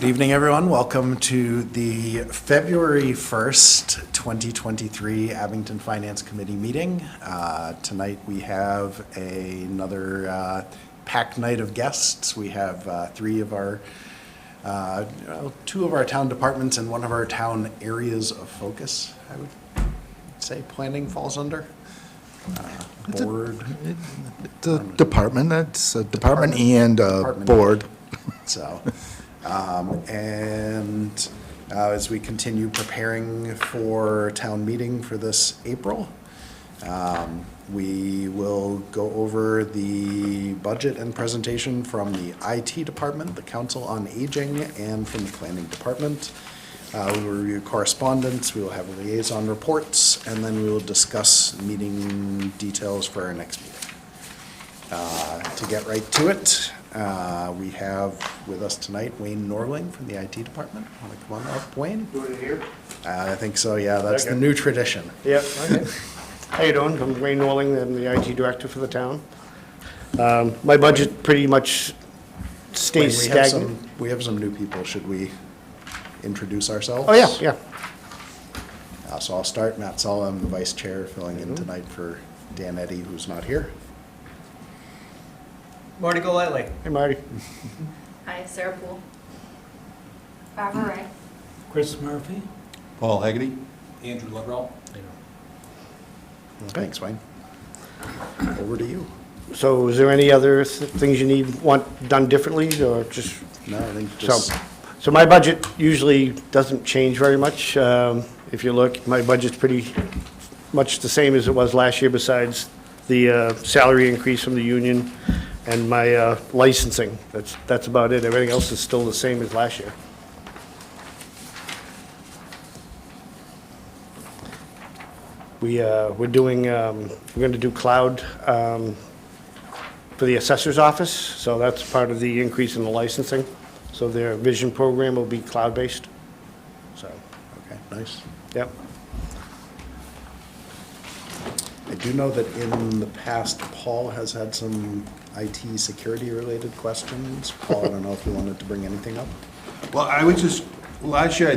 Good evening, everyone. Welcome to the February 1st, 2023 Abington Finance Committee meeting. Tonight we have another packed night of guests. We have two of our town departments and one of our town areas of focus, I would say planning falls under. Board. It's a department, it's a department and a board. So, as we continue preparing for town meeting for this April, we will go over the budget and presentation from the IT department, the Council on Aging, and from the planning department. We will review correspondence, we will have liaison reports, and then we will discuss meeting details for our next meeting. To get right to it, we have with us tonight Wayne Norling from the IT department. Want to come on up, Wayne? Doing it here? I think so, yeah, that's the Okay. new tradition. Yep, okay. How you doing? I'm Wayne Norling, I'm the IT director for the town. My budget pretty much stays Wayne, stagnant. we have some new people. Should we introduce ourselves? Oh, yeah. So I'll start. Matt Sull, I'm the vice chair, filling in tonight for Dan Eddy, who's not here. Marty Golightly. Hey, Marty. Hi, Sarah Poole. Barbara Wright. Chris Murphy. Paul Hegarty? Andrew Lebrell. Thanks, Wayne. Over to you. So is there any other things you want done differently, or just? No, I think just, So my budget usually doesn't change very much. If you look, my budget's pretty much the same as it was last year, besides the salary increase from the union and my licensing. That's about it. Everything else is still the same as last year. We're going to do cloud for the assessor's office, so that's part of the increase in the licensing. So their vision program will be cloud-based. So, okay, nice. yep. I do know that in the past, Paul has had some IT security-related questions. Paul, I don't know if you wanted to bring anything up? Well, I was just, last year,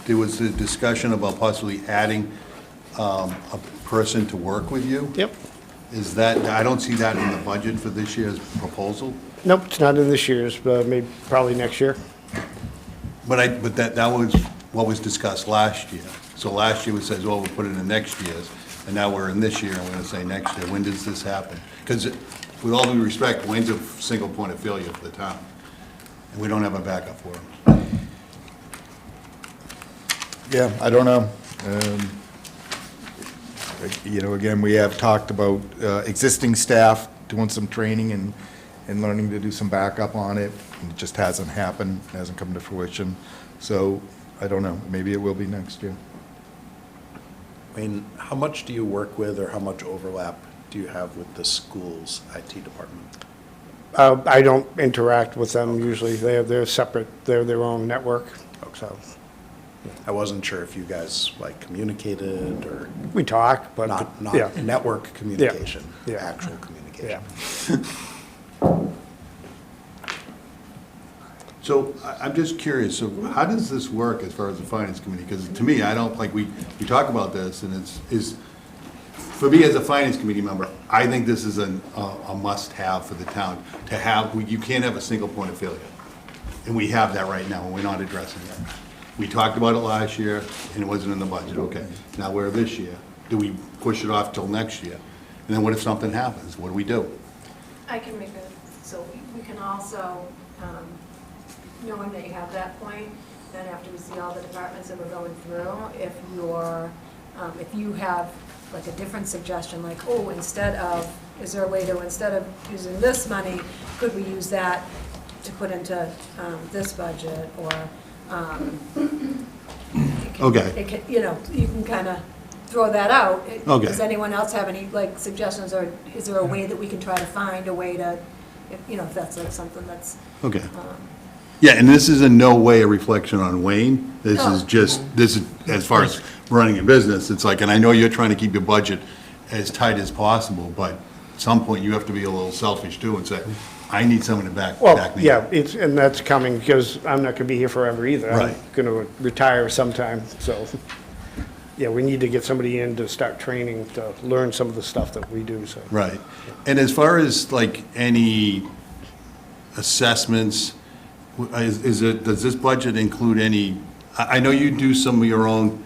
there was a discussion about possibly adding a person to work with you. Yep. Is that, I don't see that in the budget for this year's proposal, Nope, it's not in this year's, but maybe, probably next year. but that was what was discussed last year. So last year, we said, well, we'll put it in next year's, and now we're in this year, and we're gonna say next year. When does this happen? Because with all due respect, Wayne's a single point of failure for the town, and we don't have a backup for him. Yeah, I don't know. Again, we have talked about existing staff doing some training and learning to do some backup on it. And it just hasn't happened, hasn't come to fruition. So I don't know, maybe it will be next year. Wayne, how much do you work with, or how much overlap do you have with the school's IT department? I don't interact with them usually. They're separate. They're their own network. So I wasn't sure if you guys communicated or we talk, but not yeah. network communication, Yeah. actual communication. Yeah. So I'm just curious, so how does this work as far as the finance committee? Because to me, I don't, like, we talk about this, and for me as a finance committee member, I think this is a must-have for the town, to have, you can't have a single point of failure. And we have that right now, and we're not addressing it. We talked about it last year, and it wasn't in the budget, okay. Now we're this year. Do we push it off till next year? And then what if something happens? What do we do? I can make so we can also, knowing that you have that point, then after we see all the departments that we're going through, if you have like a different suggestion, like, oh, is there a way to, instead of using this money, could we use that to put into this budget, or Okay. you can kind of throw that out. Okay. Does anyone else have any, like, suggestions, or is there a way that we can try to find a way to, if that's like something that's, Okay. Yeah, and this is in no way a reflection on Wayne. This No. is just, as far as running a business, it's like, and I know you're trying to keep your budget as tight as possible, but some point, you have to be a little selfish too and say, I need someone to back Well, me yeah, up. and that's coming, because I'm not gonna be here forever either. I'm Right. gonna retire sometime, so, yeah, we need to get somebody in to start training, to learn some of the stuff that we do, so. Right. And as far as like any assessments, does this budget include any, I know you do some of your own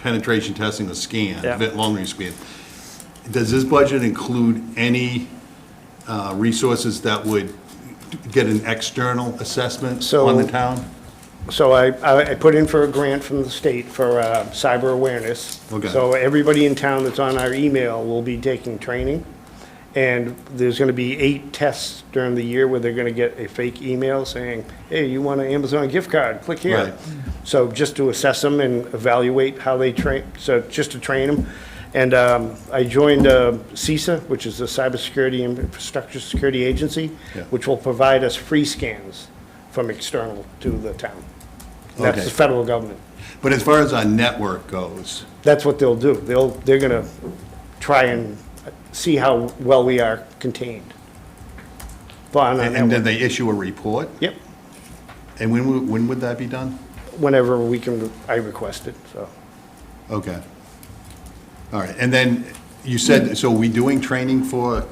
penetration testing, the scan, Yeah. long range scan. Does this budget include any resources that would get an external assessment So- on the town? So I put in for a grant from the state for cyber awareness. Okay. So everybody in town that's on our email will be taking training. And there's gonna be 8 tests during the year where they're gonna get a fake email saying, hey, you want an Amazon gift card? Click here. Right. So just to assess them and evaluate how they train, so just to train them. And I joined CISA, which is the Cybersecurity and Infrastructure Security Agency, Yeah. which will provide us free scans from external to the town. And that's Okay. the federal government. But as far as our network goes, That's what they'll do. They're gonna try and see how well we are contained. But on our and then network, they issue a report? yep, And when would that be done? whenever we can, I request it, so. Okay. All right, and then you said, so are we doing training for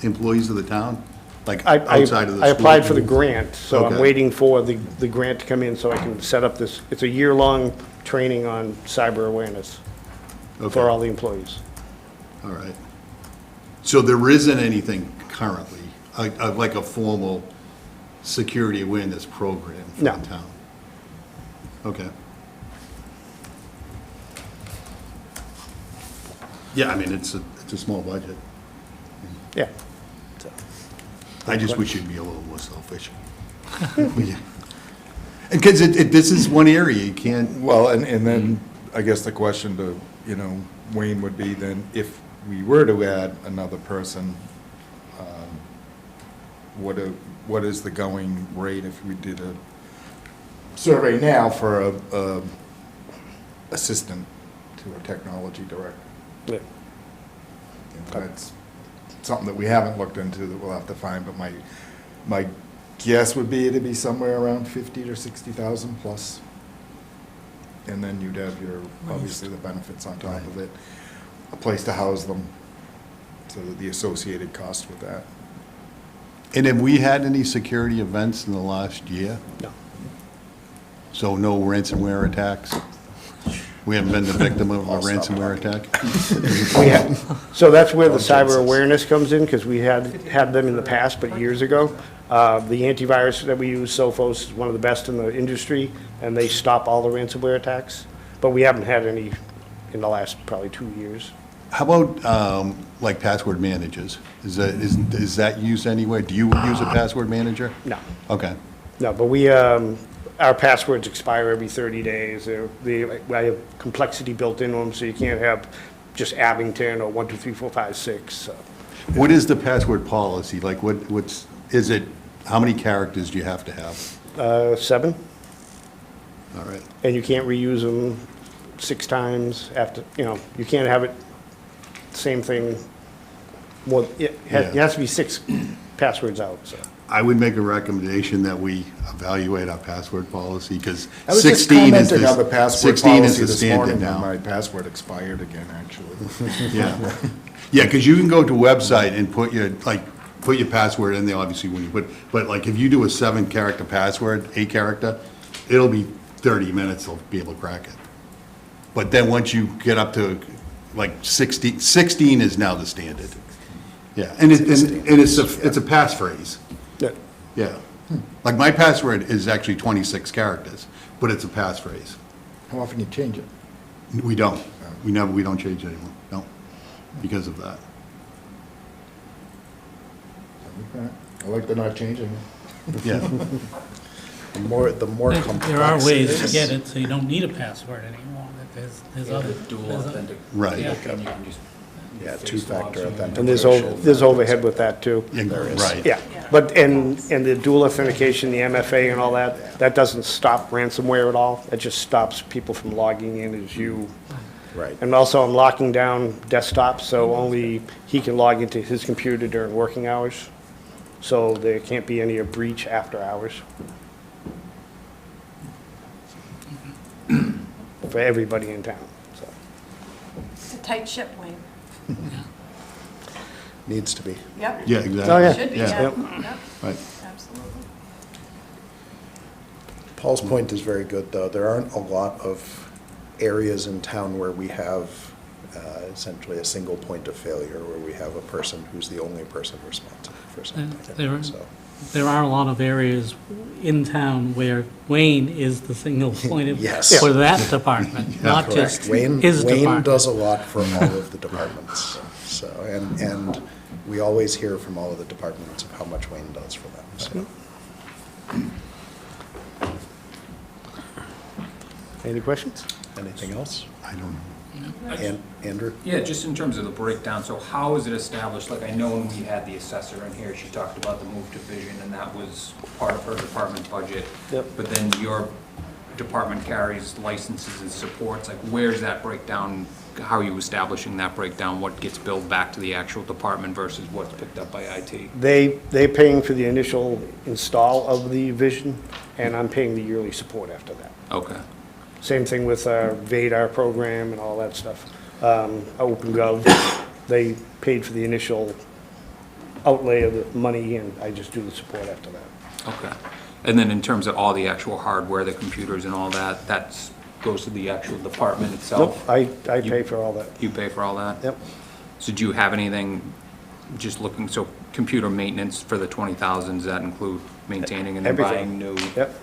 employees of the town? Like I outside of the school? I applied for the grant, so I'm Okay. waiting for the grant to come in so I can set up this, it's a year-long training on cyber awareness Okay. for all the employees. All right. So there isn't anything currently, like a formal security awareness program for No. the town? Okay. Yeah, I mean, it's a small budget. Yeah. I just wish you'd be a little more selfish. Because this is one area you can't, Well, and then, I guess the question to, Wayne would be then, if we were to add another person, what is the going rate if we did a survey now for a assistant to a technology director? Yeah. That's something that we haven't looked into that we'll have to find, but my guess would be it'd be somewhere around 50 or 60,000 plus. And then you'd have your, obviously, the benefits on top of it, a place to house them, so that the associated cost with that. and have we had any security events in the last year? No. So no ransomware attacks? We haven't been the victim of a ransomware attack? We have, so that's where the cyber awareness comes in, because we had them in the past, but years ago. The antivirus that we use, Sophos, is one of the best in the industry, and they stop all the ransomware attacks. But we haven't had any in the last probably 2 years. How about, like password managers? Is that used anywhere? Do you use a password manager? No, Okay, no, but we, our passwords expire every 30 days. I have complexity built into them, so you can't have just Abington or 1, 2, 3, 4, 5, 6, so. what is the password policy? Like is it, how many characters do you have to have? 7, All right, and you can't reuse them 6 times after, you can't have it, same thing. Well, it has to be 6 passwords out, so. I would make a recommendation that we evaluate our password policy, because I was just 16 is commenting on the the, password 16 is policy the this standard morning, and now. my password expired again, actually. Yeah, yeah, because you can go to a website and put your password in there, obviously, when you but like if you do a 7-character password, 8-character, it'll be 30 minutes, they'll be able to crack it. But then once you get up to like 16 is now the standard. Yeah, and it's a passphrase, Yeah. yeah. Like my password is actually 26 characters, but it's a passphrase. How often you change it? We don't, we don't change it anymore, no, because of that. Okay. I like the not changing it. Yeah, The more complex There are ways it to is, get it, so you don't need a password anymore. There's other. right. Yeah. Yeah, 2-factor authentication. And there's overhead with that, too. Yeah, There is. right. Yeah, but, and the dual authentication, the MFA and all that, that doesn't stop ransomware at all. It just stops people from logging in as you. Right. And also, I'm locking down desktops, so only he can log into his computer during working hours. So there can't be any breach after hours. For everybody in town, so. It's a tight ship, Wayne. Needs to be. Yep. Yeah, exactly. Oh, yeah. Should be, Yeah. yeah. Yep. Yep, Right. absolutely. Paul's point is very good, though. There aren't a lot of areas in town where we have essentially a single point of failure, where we have a person who's the only person responsible for There- something, so. There are a lot of areas in town where Wayne is the single point of, Yes. for that department, not just Correct. Wayne, his Wayne department. does a lot for all of the departments, so, and we always hear from all of the departments of how much Wayne does for them, so. Any questions? Anything else? I don't know. Andrew? Yeah, just in terms of the breakdown, so how is it established? Like, I know when we had the assessor in here, she talked about the move to vision, and that was part of her department budget. Yep. But then your department carries licenses and supports, like, where's that breakdown? How are you establishing that breakdown? What gets billed back to the actual department versus what's picked up by IT? They're paying for the initial install of the vision, and I'm paying the yearly support after that. Okay, Same thing with our VADAR program and all that stuff. OpenGov, they paid for the initial outlay of the money, and I just do the support after that. okay. And then in terms of all the actual hardware, the computers and all that, that's, goes to the actual department Nope, itself? I pay for all that. You pay for all that? Yep. So do you have anything, just looking, so computer maintenance for the 20,000, does that include maintaining and then Everything. buying new? Yep.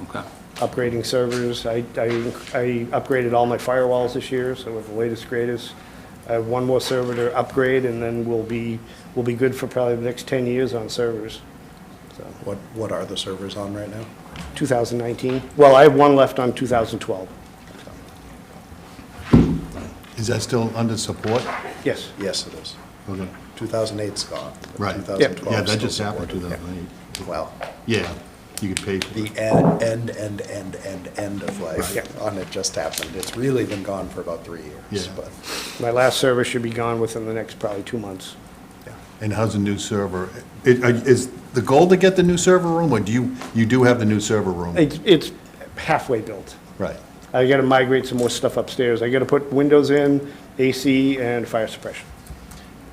Okay, Upgrading servers. I upgraded all my firewalls this year, so with the latest, greatest. I have one more server to upgrade, and then we'll be good for probably the next 10 years on servers. So, What are the servers on right now? 2019. Well, I have one left on 2012. Is that still under support? Yes. Yes, it is. Okay. 2008's gone. but Right. 2012 Yeah, is that still just happened, supported. 2008. Well, Yeah, you could pay for the it. end of life Yeah. on it just happened. It's really been gone for about 3 years, Yeah. but, My last server should be gone within the next probably 2 months. yeah. And how's the new server? Is the goal to get the new server room, or you do have the new server room? It's halfway built. Right. I gotta migrate some more stuff upstairs. I gotta put windows in, AC, and fire suppression.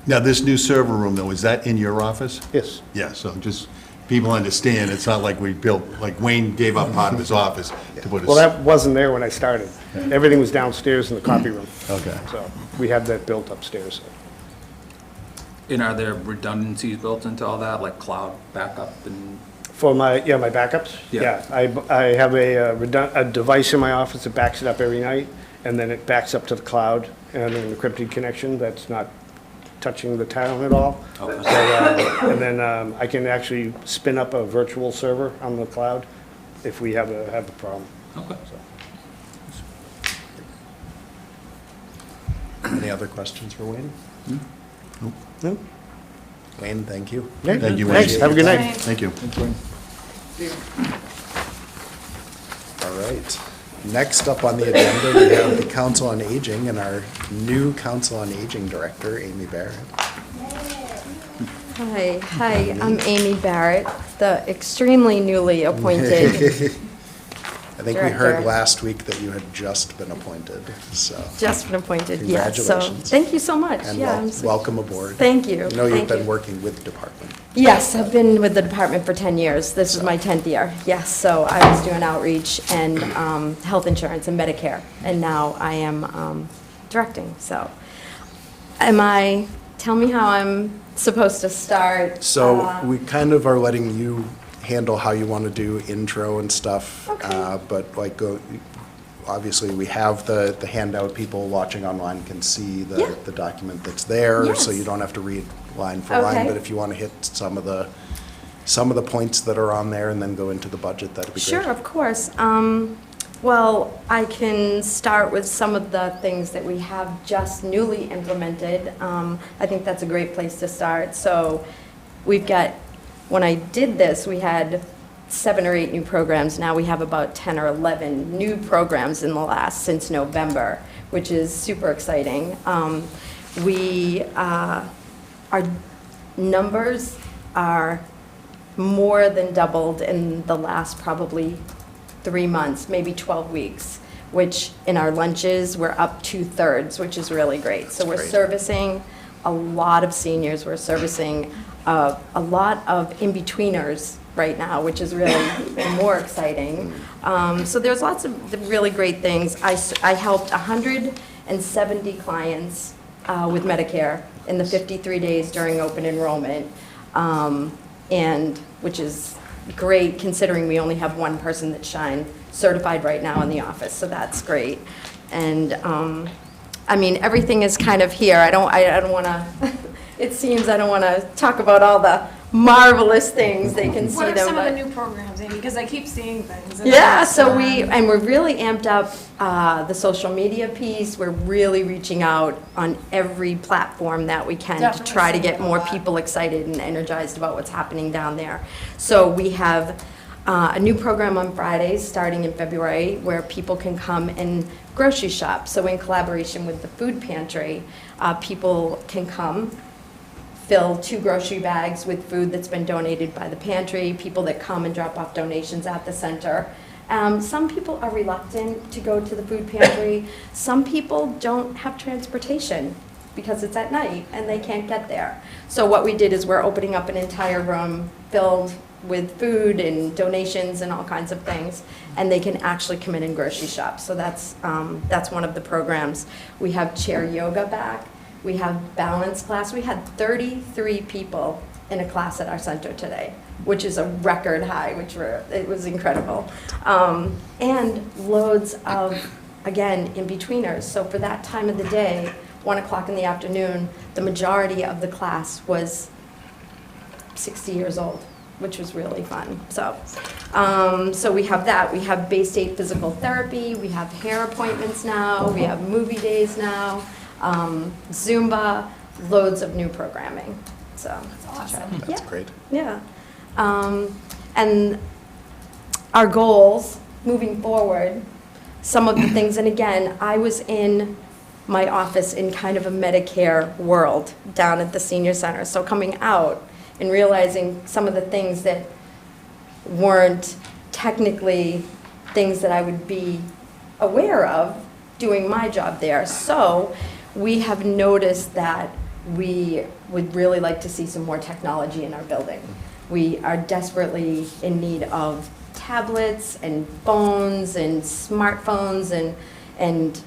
Now, this new server room, though, is that in your office? Yes. Yeah, so just, people understand, it's not like we built, like Wayne gave up part of his office to put his. Well, that wasn't there when I started. Everything was downstairs in the copy room. Okay. So we have that built upstairs. and are there redundancies built into all that, like cloud backup and? For my backups? Yeah. I have a device in my office that backs it up every night, and then it backs up to the cloud, and an encrypted connection that's not touching the town at all. Okay. So, and then I can actually spin up a virtual server on the cloud if we have a problem. Okay. Any other questions for Wayne? No? Wayne, thank you. Okay, Thank you, Wayne. Thanks, have a good night. Thank you. All right. Next up on the agenda, we have the Council on Aging and our new Council on Aging Director, Amy Barrett. Hi, I'm Amy Barrett, the extremely newly appointed, I think we heard Director. last week that you had just been appointed, so. just been appointed, yes. So, Congratulations. thank you so much. And Yeah, I'm so- welcome aboard. Thank you. I know you've Thank been you. working with department. Yes, I've been with the department for 10 years. This is my 10th year. Yes, so I was doing outreach and health insurance and Medicare, and now I am directing, so. Tell me how I'm supposed to start. So we kind of are letting you handle how you want to do intro and stuff. Okay. But like, obviously, we have the handout. People watching online can see Yeah. the document that's there, so Yes. you don't have to read line for line. Okay. But if you want to hit some of the points that are on there and then go into the budget, that'd be great. Sure, of course. Well, I can start with some of the things that we have just newly implemented. I think that's a great place to start. So we've got, when I did this, we had 7 or 8 new programs. Now we have about 10 or 11 new programs in the since November, which is super exciting. Our numbers are more than doubled in the last probably 3 months, maybe 12 weeks, which in our lunches, we're up 2/3, which is really great. So we're great. servicing a lot of seniors, we're servicing a lot of in-betweeners right now, which is really more exciting. So there's lots of really great things. I helped 170 clients with Medicare in the 53 days during open enrollment, and which is great considering we only have one person that's Shine certified right now in the office, so that's great. And I mean, everything is kind of here. I don't want to, it seems I don't want to talk about all the marvelous things. They can see them. What are some of but- the new programs, Amy? Because I keep seeing things. and Yeah, it's, so we're really amped up the social media piece. We're really reaching out on every platform that we can to Definitely try to seeing get it a more lot. people excited and energized about what's happening down there. So we have a new program on Fridays, starting in February, where people can come and grocery shop. So in collaboration with the food pantry, people can come, fill 2 grocery bags with food that's been donated by the pantry, people that come and drop off donations at the center. Some people are reluctant to go to the food pantry. Some people don't have transportation because it's at night and they can't get there. So what we did is we're opening up an entire room filled with food and donations and all kinds of things, and they can actually come in and grocery shop. So that's one of the programs. We have chair yoga back. We have balance class. We had 33 people in a class at our center today, which is a record high, it was incredible. And loads of, again, in-betweeners. So for that time of the day, 1 o'clock in the afternoon, the majority of the class was 60 years old, which was really fun. So we have that. We have Bay State Physical Therapy. We have hair appointments now. We have movie days now. Zumba, loads of new programming. So That's awesome. That's Yeah. great. yeah. And our goals moving forward, some of the things, and again, I was in my office in kind of a Medicare world down at the senior center. So coming out and realizing some of the things that weren't technically things that I would be aware of doing my job there. So we have noticed that we would really like to see some more technology in our building. We are desperately in need of tablets and phones and smartphones and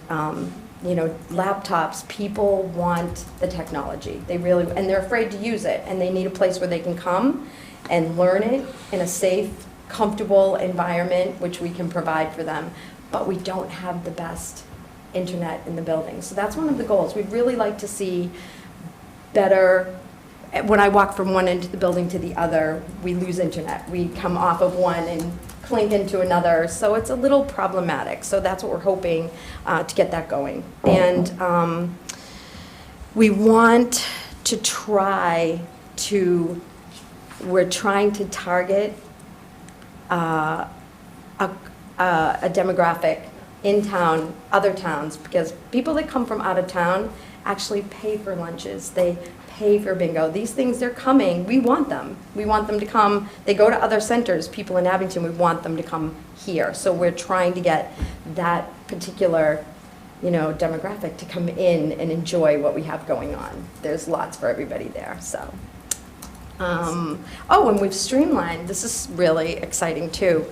laptops. People want the technology. They really, and they're afraid to use it, and they need a place where they can come and learn it in a safe, comfortable environment, which we can provide for them. But we don't have the best internet in the building. So that's one of the goals. We'd really like to see better, when I walk from one end of the building to the other, we lose internet. We come off of one and clink into another, so it's a little problematic. So that's what we're hoping to get that going. And we want to we're trying to target a demographic in town, other towns, because people that come from out of town actually pay for lunches. They pay for bingo. These things, they're coming. We want them. We want them to come. They go to other centers, people in Abington, we want them to come here. So we're trying to get that particular, demographic to come in and enjoy what we have going on. There's lots for everybody there, so. And we've streamlined, this is really exciting too,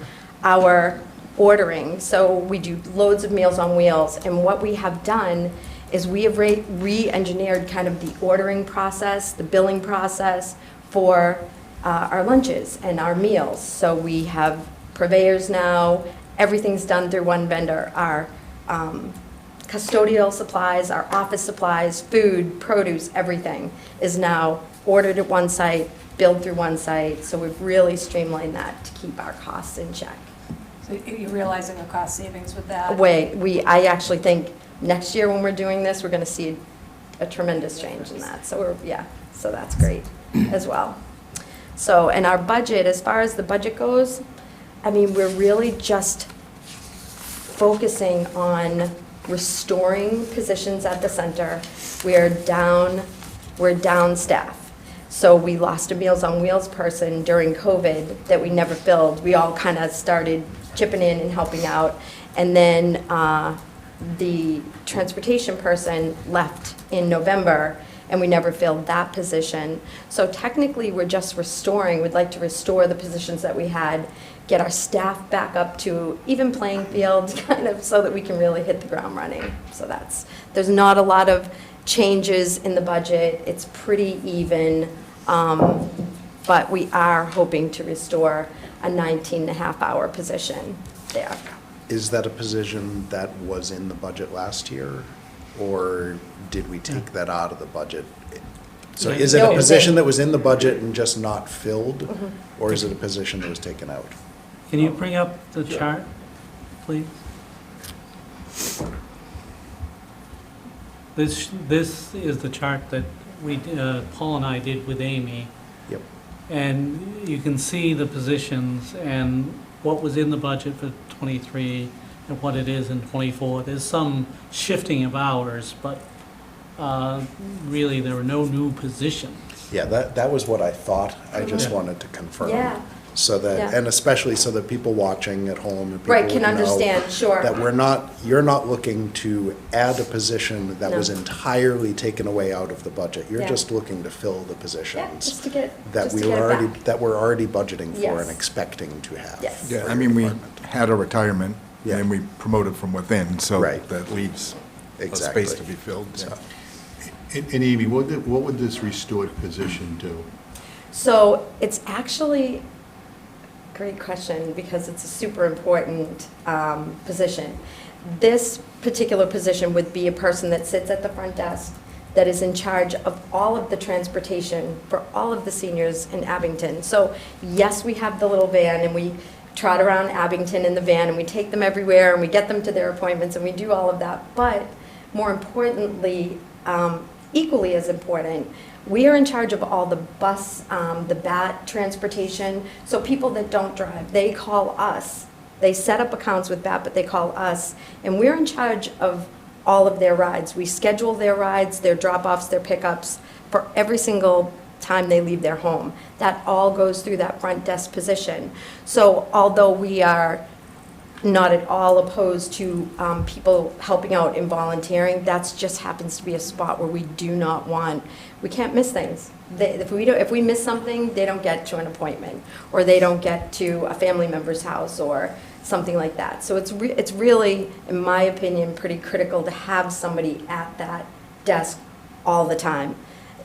our ordering. So we do loads of Meals on Wheels, and what we have done is we have re-engineered kind of the ordering process, the billing process for our lunches and our meals. So we have purveyors now, everything's done through one vendor. Our custodial supplies, our office supplies, food, produce, everything is now ordered at one site, billed through one site. So we've really streamlined that to keep our costs in check. So you're realizing a cost savings with that? I actually think next year when we're doing this, we're going to see a tremendous change in that. So so that's great as well. So, and our budget, as far as the budget goes, I mean, we're really just focusing on restoring positions at the center. We're down staff. So we lost a Meals on Wheels person during COVID that we never filled. We all kind of started chipping in and helping out. And then the transportation person left in November, and we never filled that position. So technically, we're just restoring, we'd like to restore the positions that we had, get our staff back up to even playing field, kind of, so that we can really hit the ground running. So there's not a lot of changes in the budget. It's pretty even, but we are hoping to restore a 19-and-a-half-hour position there. Is that a position that was in the budget last year, or did we take that out of the budget? So is it No, a it was position in. that was in the budget and just not filled, or is it a position that was taken out? Can you bring up the chart, please? This is the chart that Paul and I did with Amy, Yep. and you can see the positions and what was in the budget for '23 and what it is in '24. There's some shifting of hours, but really, there are no new positions. Yeah, that was what I thought. I just Yeah. wanted to confirm. Yeah. So that, Yeah. and especially so that people watching at home and people Right, can know understand, sure. that you're not looking to add a position that was No. entirely taken away out of the budget. You're Yeah. just looking to fill the Yeah, positions just to get, that just we to get were it already, back. that we're already budgeting for Yes. and expecting to have. Yes. Yeah, for I your mean, we department. had a retirement, Yeah. and we promoted from within, so Right. that leaves a Exactly. space to be filled. So, And Amy, what would this restored position do? So it's actually a great question because it's a super important position. This particular position would be a person that sits at the front desk that is in charge of all of the transportation for all of the seniors in Abington. So yes, we have the little van and we trot around Abington in the van and we take them everywhere and we get them to their appointments and we do all of that. But more importantly, equally as important, we are in charge of all the bus, the BAT transportation. So people that don't drive, they call us. They set up accounts with BAT, but they call us. And we're in charge of all of their rides. We schedule their rides, their drop-offs, their pickups for every single time they leave their home. That all goes through that front desk position. So although we are not at all opposed to people helping out in volunteering, that just happens to be a spot where we do not want, we can't miss things. If we miss something, they don't get to an appointment, or they don't get to a family member's house, or something like that. So it's really, in my opinion, pretty critical to have somebody at that desk all the time.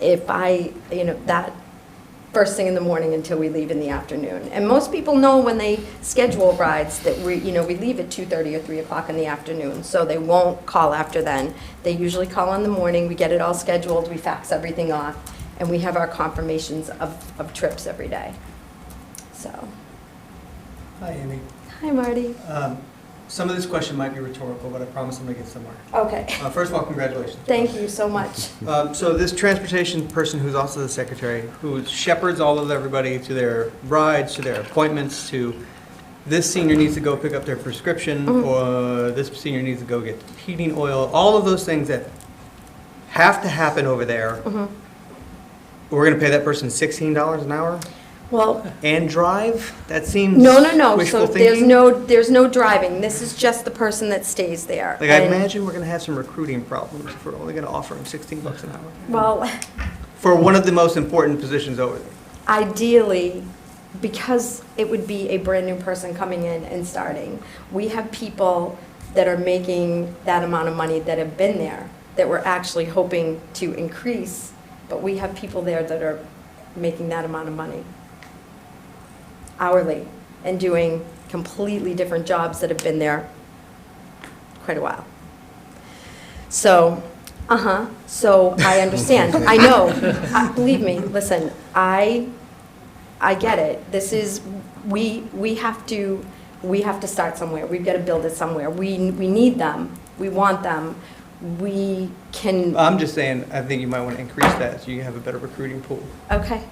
If that first thing in the morning until we leave in the afternoon. And most people know when they schedule rides that we leave at 2:30 or 3 o'clock in the afternoon, so they won't call after then. They usually call in the morning, we get it all scheduled, we fax everything off, and we have our confirmations of trips every day. So, Hi, Amy. hi, Marty. Some of this question might be rhetorical, but I promise I'm going to get somewhere. Okay, First of all, congratulations. thank you so much. So this transportation person who's also the secretary, who shepherds all of everybody to their rides, to their appointments, to this senior needs to go pick up their prescription, or this senior needs to go get heating oil, all of those things that have to happen over there. We're going to pay that person $16 an hour Well, and drive? That seems no, wishful so there's thinking. there's no driving. This is just the person that stays there. Like, I And- imagine we're going to have some recruiting problems if we're only going to offer them $16 an hour. Well, For one of the most important positions over there. ideally, because it would be a brand-new person coming in and starting, we have people that are making that amount of money that have been there, that we're actually hoping to increase, but we have people there that are making that amount of money hourly and doing completely different jobs that have been there quite a while. So, so I understand. I know. Believe me, listen, I get it. This is, we have to start somewhere. We've got to build it somewhere. We need them. We want them. We can, I'm just saying, I think you might want to increase that so you have a better recruiting pool. okay,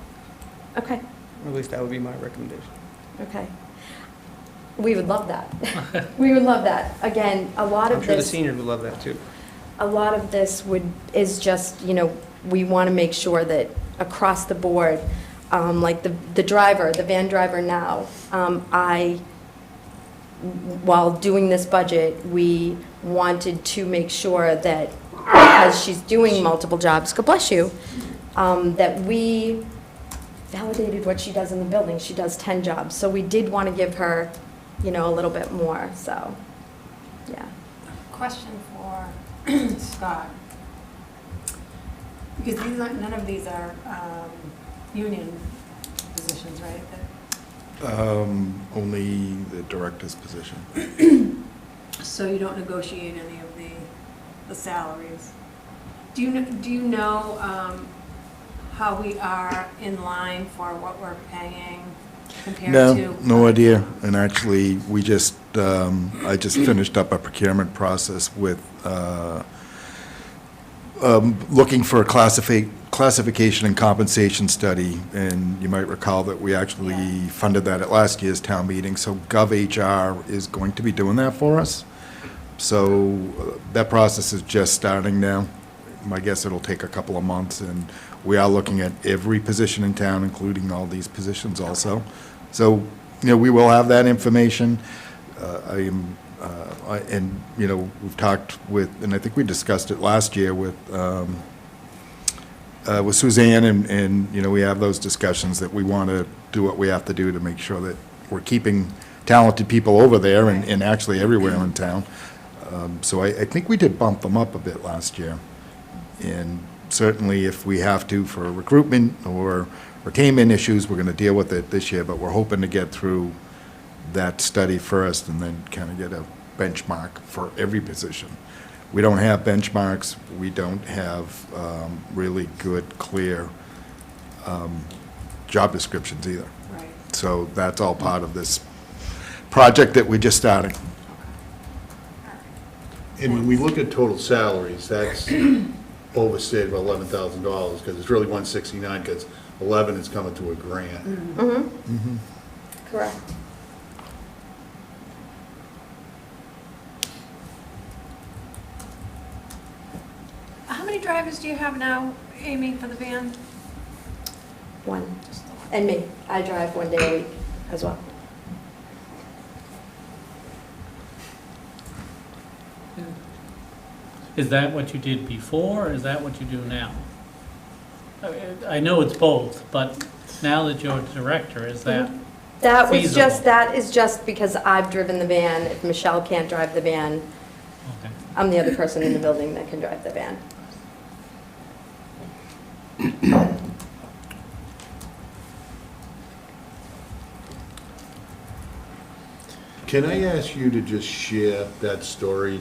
okay, Or at least that would be my recommendation. okay. We would love that. We would love that. Again, a lot I'm of sure the this, seniors would love that too. a lot of this is just, we want to make sure that across the board, like the driver, the van driver now, while doing this budget, we wanted to make sure that, because she's doing multiple jobs, God bless you, that we validated what she does in the building. She does 10 jobs, so we did want to give her, a little bit more, so, yeah. Question for Scott. Because none of these are union positions, right? Only the director's position. So you don't negotiate any of the salaries. Do you know how we are in line for what we're paying compared to? No idea. And actually, we just, I just finished up a procurement process with, looking for a classification and compensation study. And you might recall that we actually funded that at last year's town meeting. So GovHR is going to be doing that for us. So that process is just starting now. My guess it'll take a couple of months, and we are looking at every position in town, including all these positions also. So, we will have that information. We've talked with, and I think we discussed it last year with Suzanne, and we have those discussions that we want to do what we have to do to make sure that we're keeping talented people over there and actually everywhere in town. So I think we did bump them up a bit last year. And certainly if we have to for recruitment or retainment issues, we're going to deal with it this year, but we're hoping to get through that study first and then kind of get a benchmark for every position. We don't have benchmarks. We don't have really good, clear job descriptions either. Right. So that's all part of this project that we're just starting. And when we look at total salaries, that's overstated by $11,000, because it's really 169, because 11 is coming to a grant. Correct. How many drivers do you have now, Amy, for the van? One. And me. I drive 1 day a week as well. Is that what you did before, or is that what you do now? I know it's both, but now that you're director, is that, That feasible? that is just because I've driven the van. If Michelle can't drive the van, okay. I'm the other person in the building that can drive the van. Can I ask you to just share that story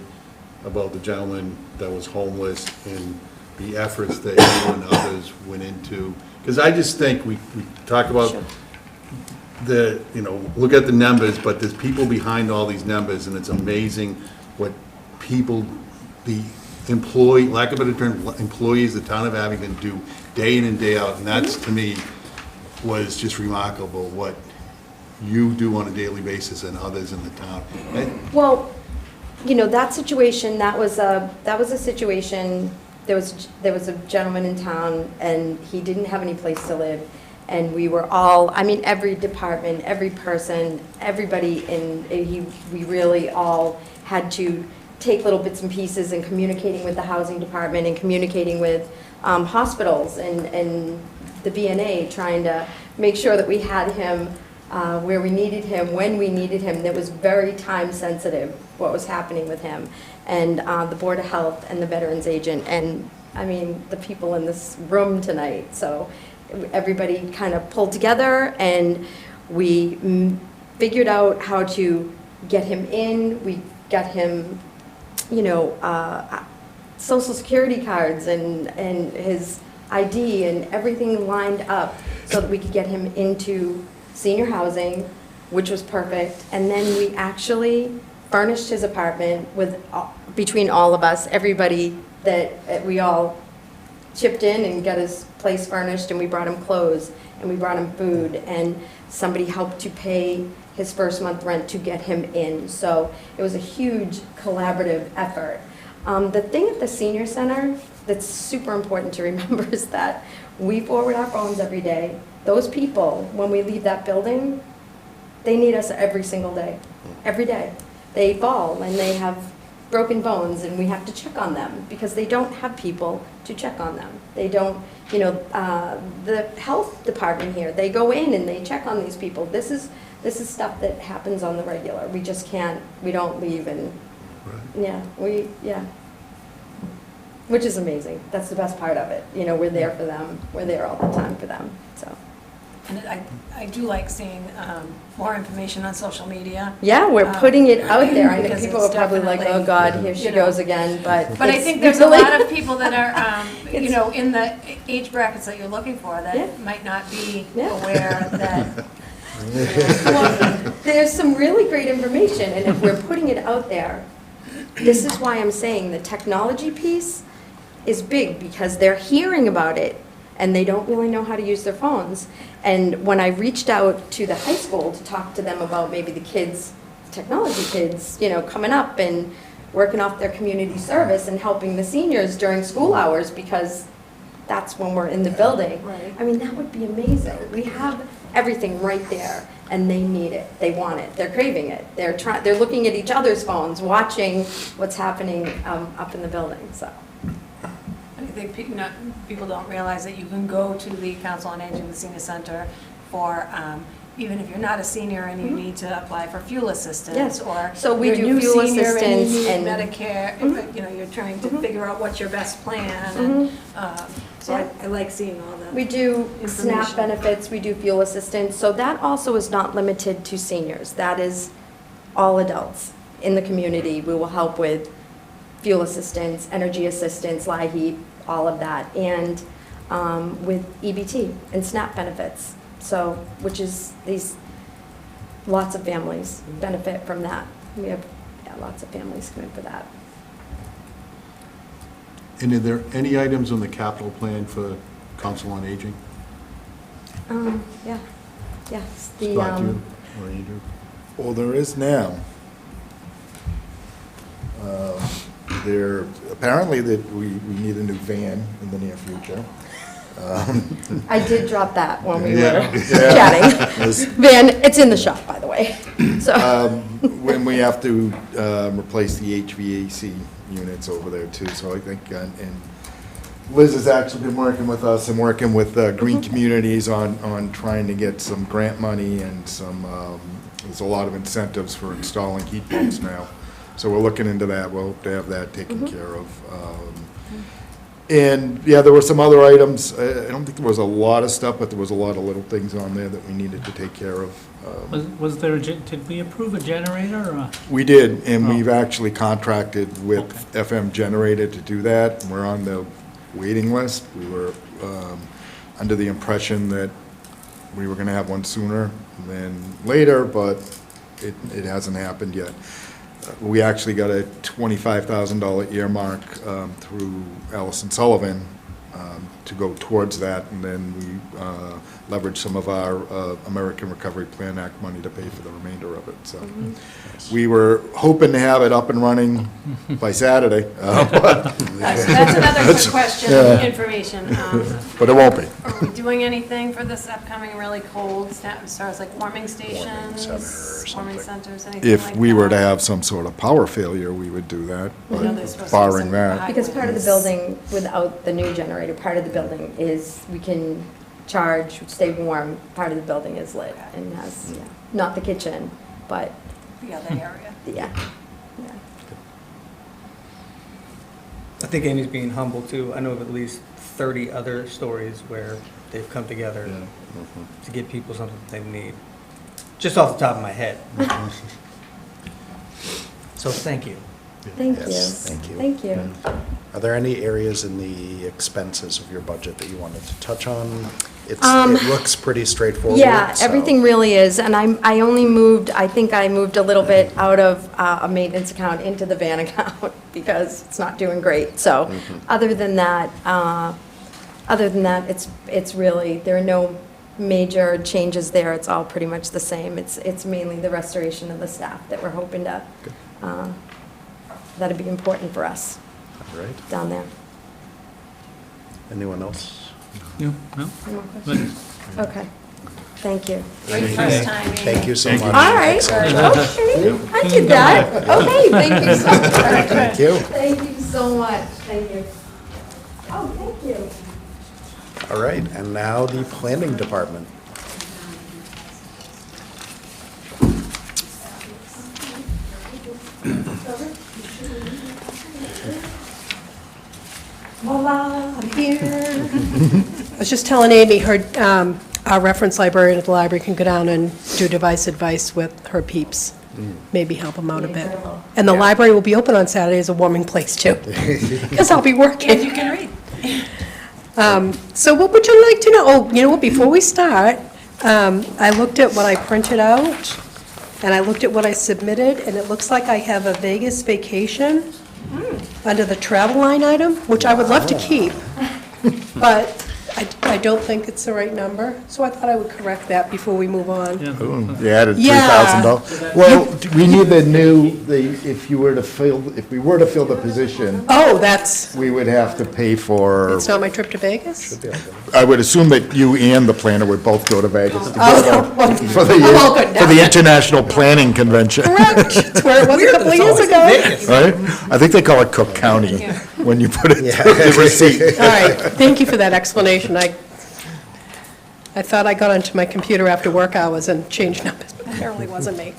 about the gentleman that was homeless and the efforts that you and others went into? Because I just think we talk about Sure. look at the numbers, but there's people behind all these numbers, and it's amazing what people, the lack of a better term, employees of the town of Abington do day in and day out, and that's, to me, was just remarkable, what you do on a daily basis and others in the town. Well, that situation, that was a situation, there was a gentleman in town, and he didn't have any place to live, and we were all, every department, every person, everybody, we really all had to take little bits and pieces and communicating with the housing department and communicating with hospitals and the BNA, trying to make sure that we had him where we needed him, when we needed him. That was very time sensitive, what was happening with him. And the Board of Health and the Veterans Agent, and the people in this room tonight. So everybody kind of pulled together, and we figured out how to get him in. We got him, Social Security cards and his ID and everything lined up so that we could get him into senior housing, which was perfect. And then we actually furnished his apartment with, between all of us, everybody that we all chipped in and got his place furnished, and we brought him clothes. and we brought him food, and somebody helped to pay his first month rent to get him in. So it was a huge collaborative effort. The thing at the senior center that's super important to remember is that we forward our phones every day. Those people, when we leave that building, they need us every single day, every day. They fall and they have broken bones, and we have to check on them because they don't have people to check on them. They don't, the health department here, they go in and they check on these people. This is stuff that happens on the regular. We just can't, we don't leave and, which is amazing. That's the best part of it. We're there for them. We're there all the time for them, so. And I do like seeing more information on social media. Yeah, we're putting it out there. I know Because people are it's probably like, oh, definitely, God, here she you know. goes again, but. But I it's think there's a really- lot of people that are, in the age brackets that you're looking for Yeah. that might not be Yeah. aware that. Well, there's some really great information, and if we're putting it out there, this is why I'm saying the technology piece is big, because they're hearing about it, and they don't really know how to use their phones. And when I reached out to the high school to talk to them about maybe the kids, technology kids, coming up and working off their community service and helping the seniors during school hours, because that's when we're in the building. Right. I mean, that would be amazing. We have everything right there, and they need it. They want it. They're craving it. They're looking at each other's phones, watching what's happening up in the building, so. I think people don't realize that you can go to the Council on Aging, the Senior Center, for, even if you're not a senior and you need to apply for fuel assistance, Yes. or So we you're a do new fuel senior assistance and you and- need Medicare, you're trying to figure out what's your best plan, and, so Yeah. I like seeing all We that. do SNAP Information. benefits, we do fuel assistance, so that also is not limited to seniors. That is all adults in the community. We will help with fuel assistance, energy assistance, LIHEAP, all of that, and with EBT and SNAP benefits. So, which is lots of families benefit from that. We have lots of families come in for that. And are there any items on the capital plan for Council on Aging? Yeah, yes. Scott, you or Andrew? Well, there is now. There, apparently that we need a new van in the near future. I did drop that when we Yeah. were chatting. Van, it's in the shop, by the way, so. When we have to replace the HVAC units over there too, so I think, and Liz has actually been working with us and working with Green Communities on trying to get some grant money and some, there's a lot of incentives for installing heat pumps now. So we're looking into that, we'll hope to have that taken care of. And, yeah, there were some other items, I don't think there was a lot of stuff, but there was a lot of little things on there that we needed to take care of. Was there, did we approve a generator or? We did, and Oh. we've actually contracted with FM Generator to do that. We're on the waiting list. We were under the impression that we were going to have one sooner than later, but it hasn't happened yet. We actually got a $25,000 earmark through Allison Sullivan to go towards that, and then we leveraged some of our American Recovery Plan Act money to pay for the remainder of it. So we were hoping to have it up and running by Saturday, but That's another quick question, yeah. information. it won't be. Are we doing anything for this upcoming really cold snap, as far as like warming stations? center or Warming something. centers, anything like that? If we were to have some sort of power failure, we would do that, I know there's supposed to but be barring some that. high Because part of the winds. building, without the new generator, part of the building is, we can charge, stay warm, part of the building is lit and has, not the kitchen, but, The other area. yeah. I think Amy's being humble too. I know of at least 30 other stories where they've come together to give people something they need. Just off the top of my head. So thank you. Thank you. Yes, thank you. Thank you. Are there any areas in the expenses of your budget that you wanted to touch on? It looks pretty straightforward. Yeah, so- everything really is, and I only moved, I think I moved a little bit out of a maintenance account into the van account because it's not doing great, so, other than that, it's really, there are no major changes there. It's all pretty much the same. It's mainly the restoration of the staff that we're hoping to, that'd be important for us All right. down there. Anyone else? You, no? Any more questions? Okay, thank you. Great first time. Thank you so much. All right, Excellent. okay, I did that. Okay, thank you so much. Thank you. Thank you so much, thank you. Oh, thank you. All right, and now the planning department. Voila, I'm here. I was just telling Amy, our reference librarian at the library can go down and do device advice with her peeps. Maybe help them out a bit. Incredible. And the library will be open on Saturday as a warming place too. Because I'll be working. You can read. So what would you like to know? Oh, you know what, before we start, I looked at what I printed out, and I looked at what I submitted, and it looks like I have a Vegas vacation under the travel line item, which I would love to keep, but I don't think it's the right number, so I thought I would correct that before we move on. Yeah. You added Yeah. $3,000. Well, we need the new, if we were to fill the position, Oh, that's, we would have to pay for, it's not my trip to Vegas? I would assume that you and the planner would both go to Vegas together Oh, no. for I'm all good the now. International Planning Convention, Correct, it's where it was a couple of years ago. right? I think they call it Cook County when you put it through the receipt. All right, thank you for that explanation. I thought I got onto my computer after work hours and changed numbers, but apparently it wasn't me.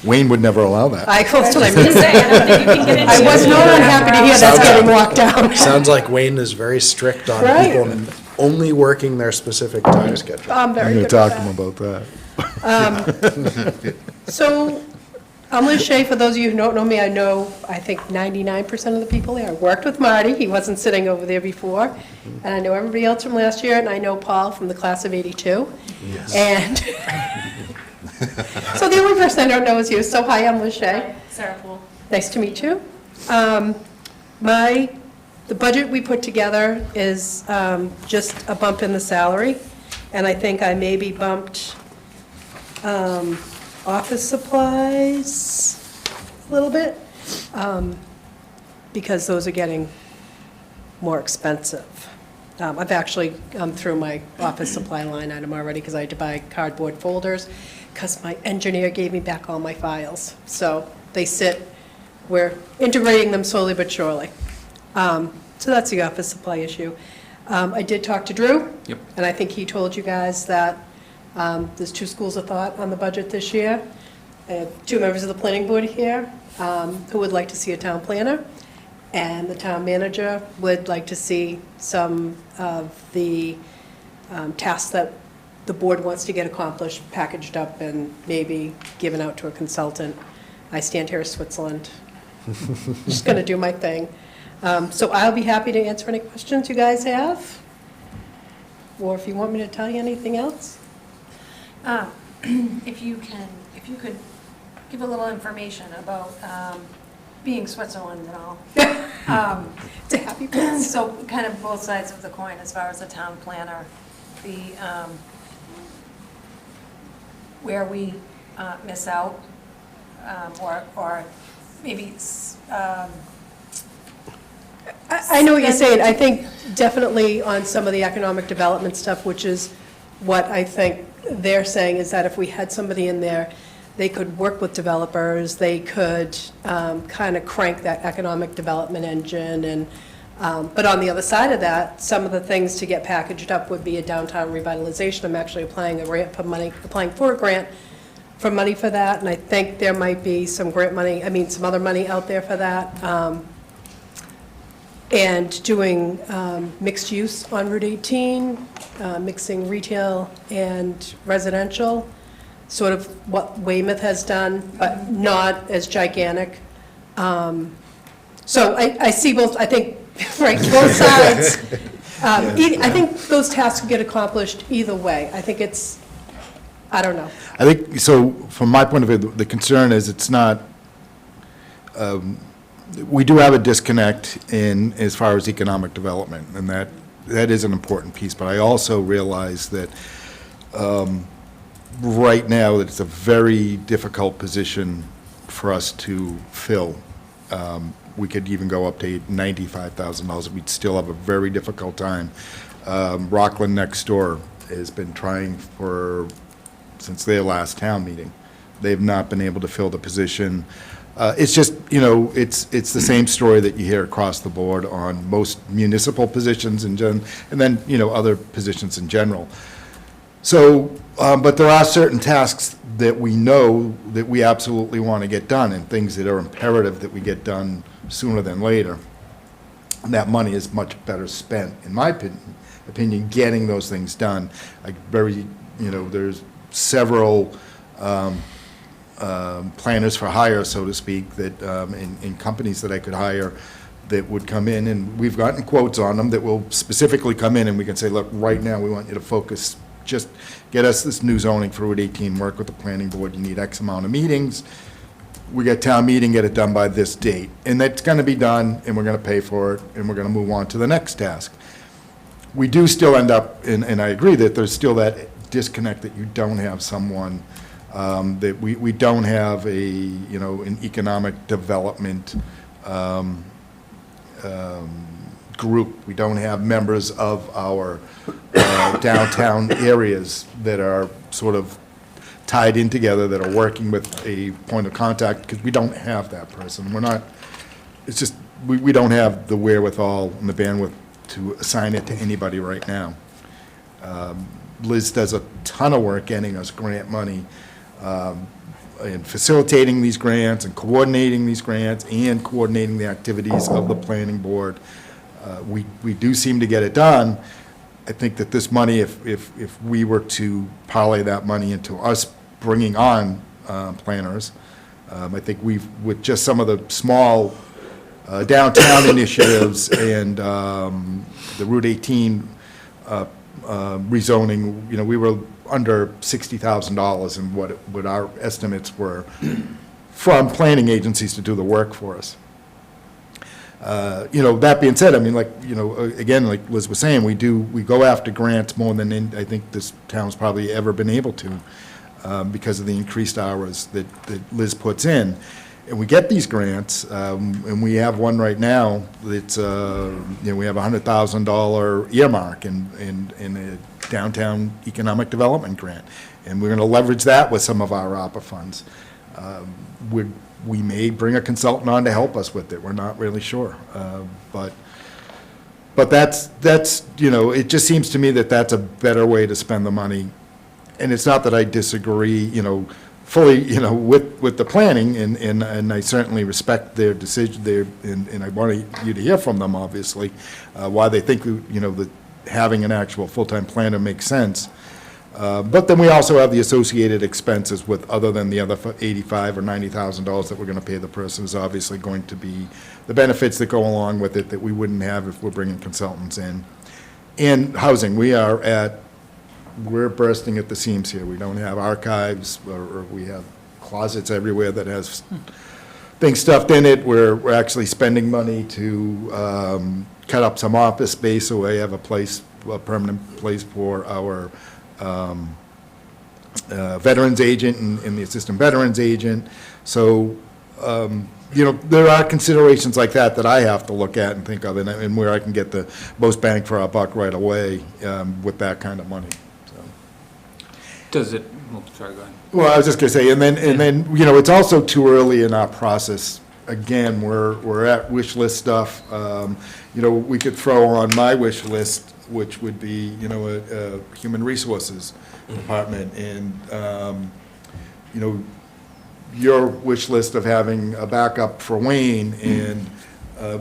Wayne would never allow that. That's what I mean. Say, I don't think you can get into I was not unhappy to hear that's getting locked down. Sounds like Wayne is very strict on Right. people only working their specific time schedule. I'm I'm very going to good with talk to him that. about that. So, I'm Liz Shea. For those of you who don't know me, I think 99% of the people there. I worked with Marty. He wasn't sitting over there before. And I know everybody else from last year, and I know Paul from the class of '82. Yes. And, so the only person I don't know is you. So hi, I'm Liz Shea. Sarah Poole. Nice to meet you. The budget we put together is just a bump in the salary, and I think I maybe bumped office supplies a little bit, because those are getting more expensive. I've actually gone through my office supply line item already, because I had to buy cardboard folders, because my engineer gave me back all my files. So they sit, we're integrating them slowly but surely. So that's the office supply issue. I did talk to Drew. Yep. And I think he told you guys that there's two schools of thought on the budget this year. I have two members of the planning board here who would like to see a town planner, and the town manager would like to see some of the tasks that the board wants to get accomplished, packaged up and maybe given out to a consultant. I stand here as Switzerland. Just going to do my thing. So I'll be happy to answer any questions you guys have, or if you want me to tell you anything else. If you could give a little information about being Switzerland and all. It's a happy place. So kind of both sides of the coin as far as the town planner, the, where we miss out, or maybe, I know what you're saying. I think definitely on some of the economic development stuff, which is what I think they're saying, is that if we had somebody in there, they could work with developers, they could kind of crank that economic development engine, and, but on the other side of that, some of the things to get packaged up would be a downtown revitalization. I'm actually applying for a grant for money for that, and I think there might be some grant money, some other money out there for that. And doing mixed use on Route 18, mixing retail and residential, sort of what Weymouth has done, but not as gigantic. So I see both, I think, right, both sides. I think those tasks get accomplished either way. I think it's, I don't know. I think, so from my point of view, the concern is it's not, we do have a disconnect in, as far as economic development, and that is an important piece, but I also realize that right now, it's a very difficult position for us to fill. We could even go up to $95,000. We'd still have a very difficult time. Rockland next door has been trying since their last town meeting. They've not been able to fill the position. It's just, it's the same story that you hear across the board on most municipal positions and then, other positions in general. So, but there are certain tasks that we know that we absolutely want to get done, and things that are imperative that we get done sooner than later. And that money is much better spent, in my opinion, getting those things done. Like there's several planners for hire, so to speak, that in companies that I could hire that would come in, and we've gotten quotes on them that will specifically come in, and we can say, look, right now, we want you to focus, just get us this new zoning for Route 18, work with the planning board, you need X amount of meetings, we get town meeting, get it done by this date, and that's gonna be done, and we're gonna pay for it, and we're gonna move on to the next task. We do still end up, and I agree that there's still that disconnect that you don't have someone, that we don't have an economic development group. We don't have members of our downtown areas that are sort of tied in together, that are working with a point of contact, because we don't have that person. We're not, it's just, we don't have the wherewithal and the bandwidth to assign it to anybody right now. Liz does a ton of work getting us grant money, and facilitating these grants and coordinating these grants and coordinating the activities of the planning board. We do seem to get it done. I think that this money, if we were to parlay that money into us bringing on planners, I think with just some of the small downtown initiatives and the Route 18 rezoning, we were under $60,000 in what our estimates were from planning agencies to do the work for us. That being said, again, like Liz was saying, we go after grants more than I think this town's probably ever been able to, because of the increased hours that Liz puts in. And we get these grants, and we have one right now that's, we have a $100,000 earmark in a downtown economic development grant. And we're going to leverage that with some of our ARPA funds. We may bring a consultant on to help us with it. We're not really sure. But that's it just seems to me that that's a better way to spend the money. And it's not that I disagree, fully, with the planning, and I certainly respect their decision, and I want you to hear from them, obviously, why they think, that having an actual full-time planner makes sense. But then we also have the associated expenses with, other than the other $85,000 or $90,000 that we're going to pay the person, is obviously going to be the benefits that go along with it that we wouldn't have if we're bringing consultants in. And housing, we're bursting at the seams here. We don't have archives, or we have closets everywhere that has things stuffed in it. We're actually spending money to cut up some office space, so we have a permanent place for our veterans agent and the assistant veterans agent. So, there are considerations like that I have to look at and think of, and where I can get the most bang for our buck right away with that kind of money. Does it, sorry, go ahead. Well, I was just gonna say, and then, it's also too early in our process. Again, we're at wish list stuff. We could throw on my wish list, which would be, a human resources department, and, your wish list of having a backup for Wayne, and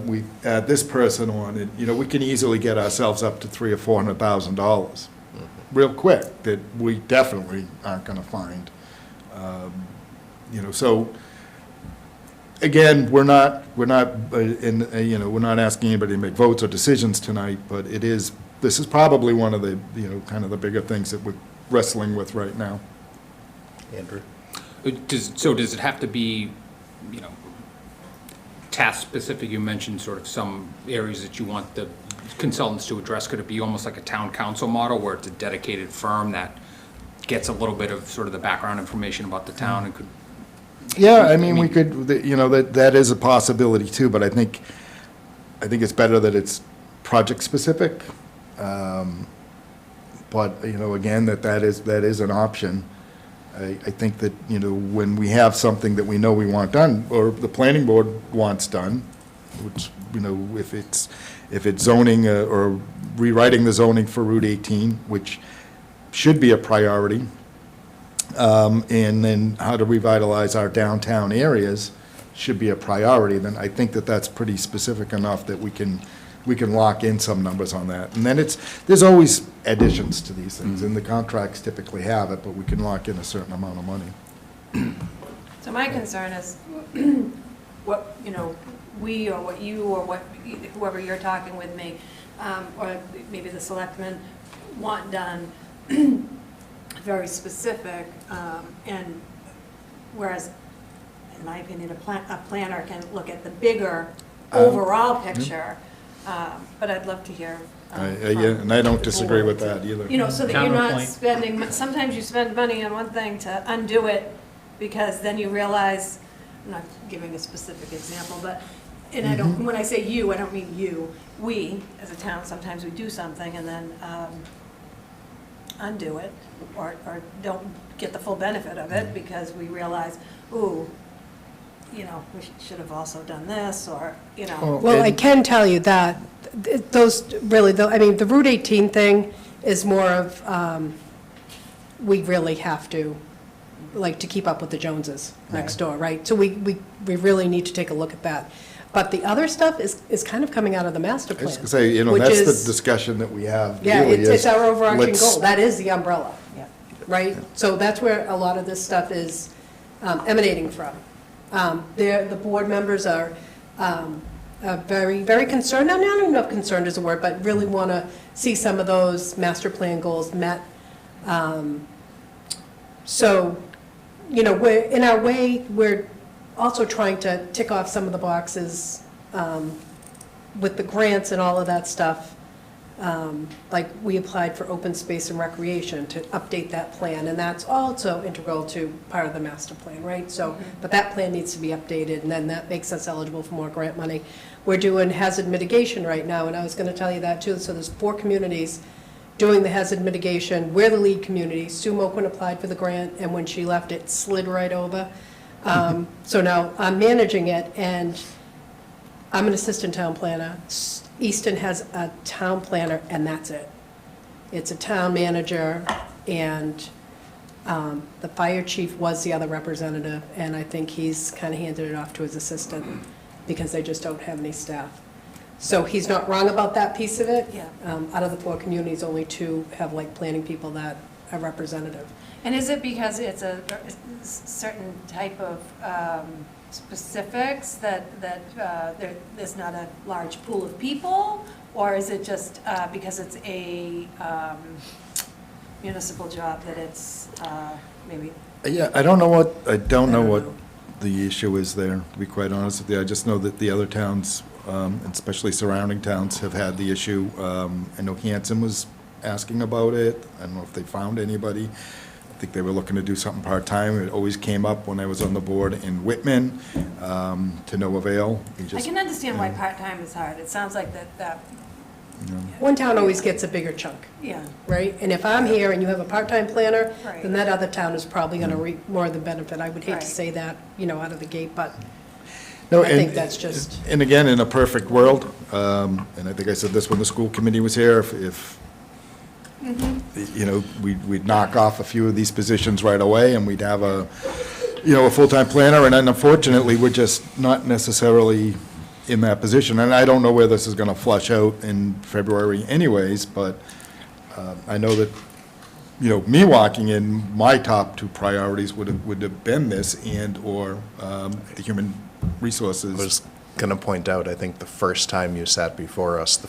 we add this person on, and, we can easily get ourselves up to $300,000 or $400,000 real quick, that we definitely aren't gonna find. So, again, we're not asking anybody to make votes or decisions tonight, but this is probably one of the, kind of the bigger things that we're wrestling with right now. Andrew? Does it have to be, task-specific? You mentioned sort of some areas that you want the consultants to address. Could it be almost like a town council model, where it's a dedicated firm that gets a little bit of sort of the background information about the town and could. Yeah, I mean, we could, that is a possibility too, but I think it's better that it's project-specific. But, again, that is an option. I think that, when we have something that we know we want done, or the planning board wants done, which, if it's zoning or rewriting the zoning for Route 18, which should be a priority, and then how to revitalize our downtown areas should be a priority, then I think that that's pretty specific enough that we can lock in some numbers on that. And then there's always additions to these things, and the contracts typically have it, but we can lock in a certain amount of money. So my concern is what, we or what you or what, whoever you're talking with me, or maybe the selectmen want done, very specific, and whereas, in my opinion, a planner can look at the bigger overall picture, but I'd love to hear. Yeah, and I don't disagree with that either. So that you're not Counterpoint. spending, sometimes you spend money on one thing to undo it, because then you realize, I'm not giving a specific example, but, and I don't, when I say you, I don't mean you, we, as a town, sometimes we do something and then undo it, or don't get the full benefit of it, because we realize, ooh, we should have also done this, or, Well, I can tell you that those, really, the Route 18 thing is more of, we really have to, to keep up with the Joneses next door, right? So we really need to take a look at that. But the other stuff is kind of coming out of the master I plan. was going to say, which that's is- the discussion that we have. Yeah, really it's is, our overarching let's- goal. That is the umbrella, right? So that's where a lot of this stuff is emanating from. The board members are very, very concerned, I don't know if concerned is a word, but really want to see some of those master plan goals met. So, we're, in our way, we're also trying to tick off some of the boxes with the grants and all of that stuff. Like, we applied for open space and recreation to update that plan, and that's also integral to part of the master plan, right? So, but that plan needs to be updated, and then that makes us eligible for more grant money. We're doing hazard mitigation right now, and I was gonna tell you that too. So there's 4 communities doing the hazard mitigation. We're the lead community. Sue Moquin applied for the grant, and when she left, it slid right over. So now I'm managing it, and I'm an assistant town planner. Easton has a town planner, and that's it. It's a town manager, and the fire chief was the other representative, and I think he's kind of handed it off to his assistant because they just don't have any staff. So he's not wrong about that piece of it. Yeah. Out of the 4 communities, only 2 have planning people that are representative. And is it because it's a certain type of specifics that there's not a large pool of people? Or is it just because it's a municipal job that it's maybe? Yeah, I don't know what the issue is there, to be quite honest with you. I just know that the other towns, and especially surrounding towns, have had the issue. I know Hanson was asking about it. I don't know if they found anybody. I think they were looking to do something part-time. It always came up when I was on the board in Whitman, to no avail. I can understand why part-time is hard. It sounds like that, One town always gets a bigger chunk, yeah. right? And if I'm here and you have a part-time planner, Right. then that other town is probably going to reap more of the benefit. I would hate Right. to say that, out of the gate, but No, I think that's just- And again, in a perfect world, and I think I said this when the school committee was here, if we'd knock off a few of these positions right away, and we'd have a full-time planner, and then unfortunately, we're just not necessarily in that position. And I don't know where this is going to flush out in February anyways, but I know that, me walking in, my top 2 priorities would have been this and/or the human resources. I was going to point out, I think the first time you sat before us,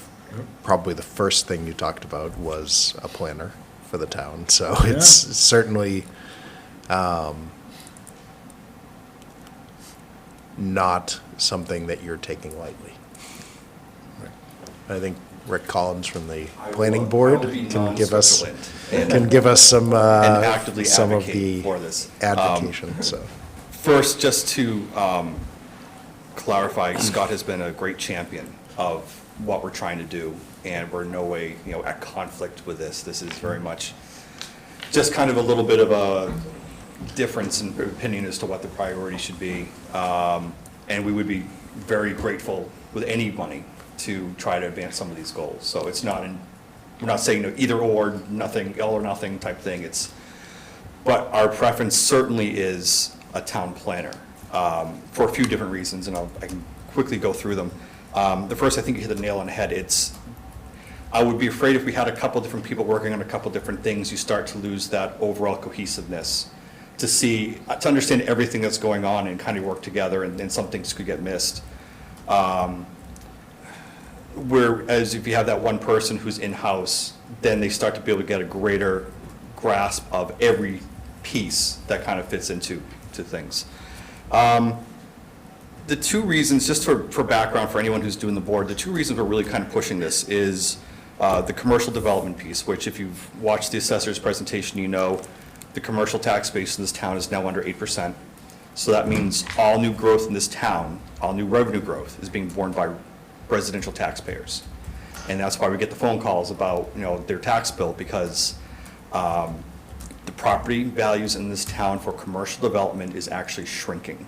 probably the first thing you talked about was a planner for the town. So it's certainly not something that you're taking lightly. I think Rick Collins from the I planning will- board I will be can give us, non-Switzerland and actively some of advocate the for this. advocation, so. First, just to clarify, Scott has been a great champion of what we're trying to do, and we're in no way, at conflict with this. This is very much just kind of a little bit of a difference in opinion as to what the priority should be. And we would be very grateful with any money to try to advance some of these goals. So it's not, we're not saying either or, nothing, all or nothing type thing. But our preference certainly is a town planner, for a few different reasons, and I can quickly go through them. The first, I think you hit the nail on the head. I would be afraid if we had a couple different people working on a couple different things, you start to lose that overall cohesiveness to understand everything that's going on and kind of work together, and then some things could get missed. Whereas if you have that one person who's in-house, then they start to be able to get a greater grasp of every piece that kind of fits into things. The two reasons, just for background for anyone who's doing the board, the two reasons we're really kind of pushing this is the commercial development piece, which if you've watched the assessor's presentation, you know the commercial tax base in this town is now under 8%. So that means all new growth in this town, all new revenue growth is being borne by residential taxpayers. And that's why we get the phone calls about, their tax bill, because the property values in this town for commercial development is actually shrinking.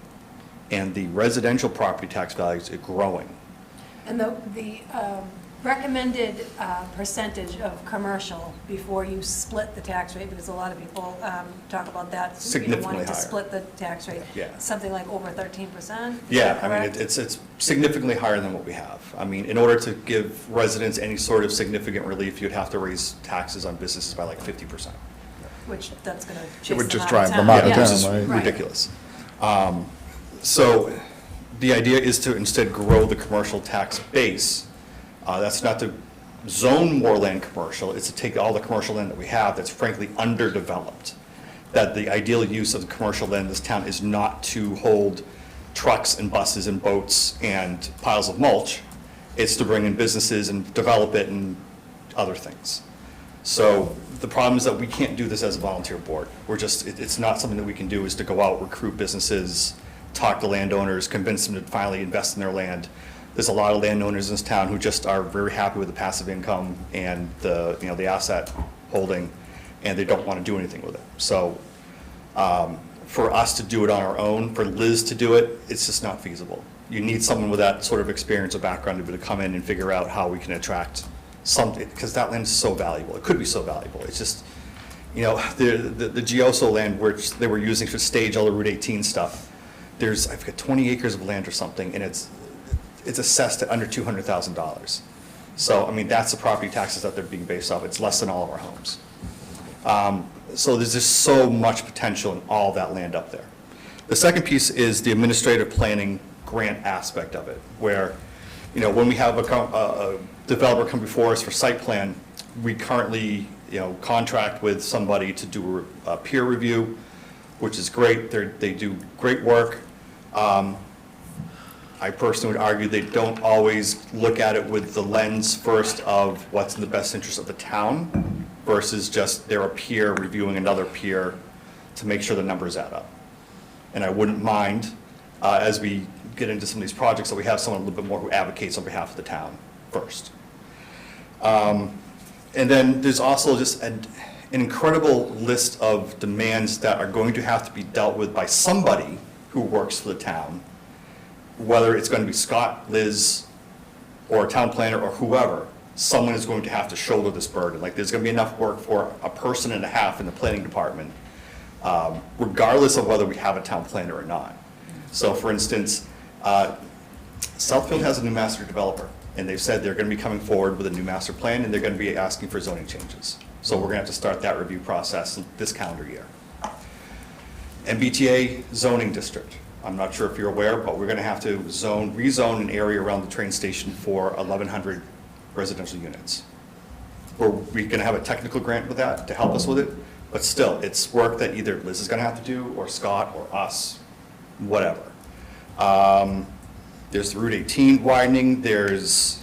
And the residential property tax values are growing. And the recommended percentage of commercial before you split the tax rate, because a lot of people talk about that. Significantly wanting to higher. split the tax rate. Yeah. Something like over 13%? Yeah, I mean, it's significantly higher than what we have. I mean, in order to give residents any sort of significant relief, you'd have to raise taxes on businesses by like 50%. Which that's going to chase It would them just out drive of them town. out of Yeah, town, which is right? ridiculous. So the idea is to instead grow the commercial tax base. That's not to zone more land commercial, it's to take all the commercial land that we have that's frankly underdeveloped. That the ideal use of the commercial land in this town is not to hold trucks and buses and boats and piles of mulch. It's to bring in businesses and develop it and other things. So the problem is that we can't do this as a volunteer board. It's not something that we can do, is to go out, recruit businesses, talk to landowners, convince them to finally invest in their land. There's a lot of landowners in this town who just are very happy with the passive income and the asset holding, and they don't want to do anything with it. So for us to do it on our own, for Liz to do it, it's just not feasible. You need someone with that sort of experience or background to be able to come in and figure out how we can attract something, because that land is so valuable. It could be so valuable. It's just, the Gioso land, which they were using to stage all the Route 18 stuff, there's, I forget, 20 acres of land or something, and it's assessed at under $200,000. So, I mean, that's the property taxes that they're being based off. It's less than all of our homes. So there's just so much potential in all that land up there. The second piece is the administrative planning grant aspect of it, where, when we have a developer come before us for site plan, we currently, contract with somebody to do a peer review, which is great. They do great work. I personally would argue they don't always look at it with the lens first of what's in the best interest of the town versus just they're a peer reviewing another peer to make sure the numbers add up. And I wouldn't mind, as we get into some of these projects, that we have someone a little bit more who advocates on behalf of the town first. And then there's also just an incredible list of demands that are going to have to be dealt with by somebody who works for the town, whether it's going to be Scott, Liz, or a town planner, or whoever. Someone is going to have to shoulder this burden. Like, there's going to be enough work for a person and a half in the planning department, regardless of whether we have a town planner or not. So, for instance, Southfield has a new master developer, and they've said they're going to be coming forward with a new master plan, and they're going to be asking for zoning changes. So we're going to have to start that review process this calendar year. MBTA zoning district. I'm not sure if you're aware, but we're going to have to rezone an area around the train station for 1,100 residential units. We're going to have a technical grant with that to help us with it, but still, it's work that either Liz is going to have to do, or Scott, or us, whatever. There's the Route 18 widening, there's